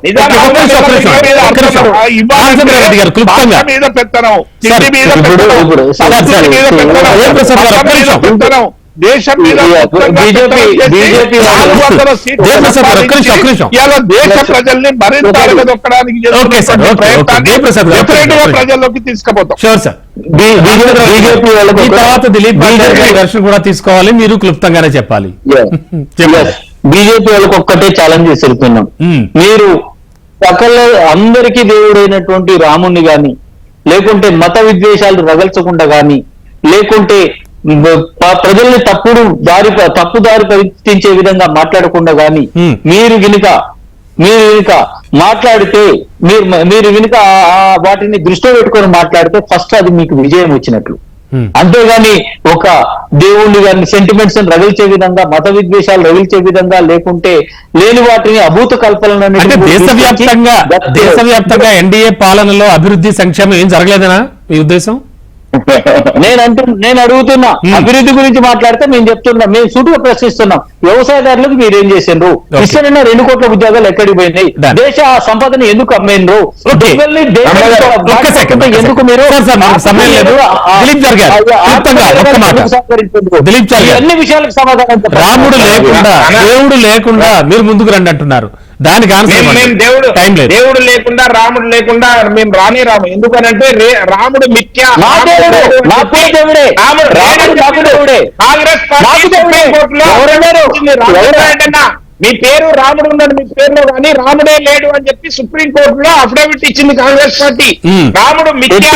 Speaker 2: మీద పెత్తనం, తిండి మీద పెత్తనం, దేశం మీద
Speaker 3: బీజేపీ
Speaker 2: 400 సీట్లు
Speaker 1: జయప్రసాద్ గారు, ఒక్క నిమిషం, ఒక్క నిమిషం.
Speaker 2: ఇవాళ దేశ ప్రజల్ని మరింత అడగదొక్కడానికి
Speaker 1: okay sir, okay, okay. Jayaprasad గారు,
Speaker 2: డెఫినెట్ గా
Speaker 1: ఓకే.
Speaker 2: ప్రజల్లోకి తీసుకుపోతాం.
Speaker 1: Sure sir.
Speaker 3: బీజేపీ
Speaker 1: ఈ తర్వాత దిలీప్ గారి దర్శనం కూడా తీసుకోవాలి, మీరు క్లుప్తంగానే చెప్పాలి. చెప్పండి.
Speaker 3: బీజేపీ వాళ్ళకి ఒక్కటే ఛాలెంజ్ చేస్తున్నాం.
Speaker 1: మ్మ్.
Speaker 3: మీరు సకల అందరికీ దేవుడైనటువంటి రాముణ్ణి గాని, లేకుంటే మత విద్వేషాలు రగల్చకుండా గాని, లేకుంటే ప్రజల్ని తప్పు దారి పరీక్షించే విధంగా మాట్లాడకుండా గాని మీరు గనుక మాట్లాడితే మీరు గనుక వాటిని దృష్టిలో పెట్టుకొని మాట్లాడితే ఫస్ట్ అది మీకు విజయం వచ్చినట్లు. అంతేగాని ఒక దేవుణ్ణి గాని సెంటిమెంట్స్ రగిల్చే విధంగా, మత విద్వేషాలు రగిల్చే విధంగా, లేకుంటే లేని వాటిని అభూత కల్పనలను
Speaker 1: అంటే దేశవ్యాప్తంగా ఎన్డీఏ పాలనలో అభివృద్ధి సంక్షేమం ఏం జరగలేదనా మీ ఉద్దేశం?
Speaker 3: నేను అడుగుతున్నా, అభివృద్ధి గురించి మాట్లాడితే మేము చెప్తున్నాం, మేము సూటుగా ప్రశ్నిస్తున్నాం. వ్యవసాయదారులకు మీరేం చేసిండ్రు? ఇస్తున్న 2 కోట్ల ఉద్యోగాలు ఎక్కడికి పోయినాయి? దేశ సంపదను ఎందుకు అమ్మిండ్రు? ఎందుకు మీరు అన్ని విషయాలకు సమాధానం
Speaker 1: రాముడు లేకుండా దేవుడు లేకుండా మీరు ముందుకు రండి అంటున్నారు. దానికి
Speaker 4: దేవుడు లేకుండా రాముడు లేకుండా మేము రాము. ఎందుకనంటే రాముడు మిథ్య. కాంగ్రెస్ మీ పేరు రాముడు ఉన్నాడు మీ పేరులో, కానీ రాముడే లేడు అని చెప్పి సుప్రీం కోర్టులో అఫిడవిట్ ఇచ్చింది కాంగ్రెస్ పార్టీ. రాముడు మిథ్య,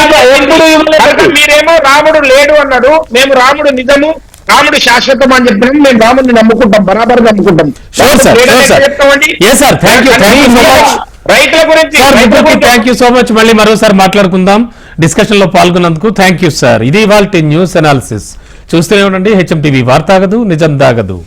Speaker 4: మీరేమో రాముడు లేడు అన్నాడు. మేము రాముడు నిజము, రాముడు శాశ్వతం అని చెప్పినాం. మేము రాముడిని నమ్ముకుంటాం, బరాబర్ నమ్ముకుంటాం. రైతుల గురించి
Speaker 1: థ్యాంక్ యూ సో మచ్. మళ్ళీ మరోసారి మాట్లాడుకుందాం. డిస్కషన్ లో పాల్గొన్నందుకు థ్యాంక్ యూ సార్. ఇది ఇవాల్టి న్యూస్ అనాలిసిస్. చూస్తూనే ఉండండి హెచ్ఎం టీవీ. వార్తాగదు, నిజం దాగదు.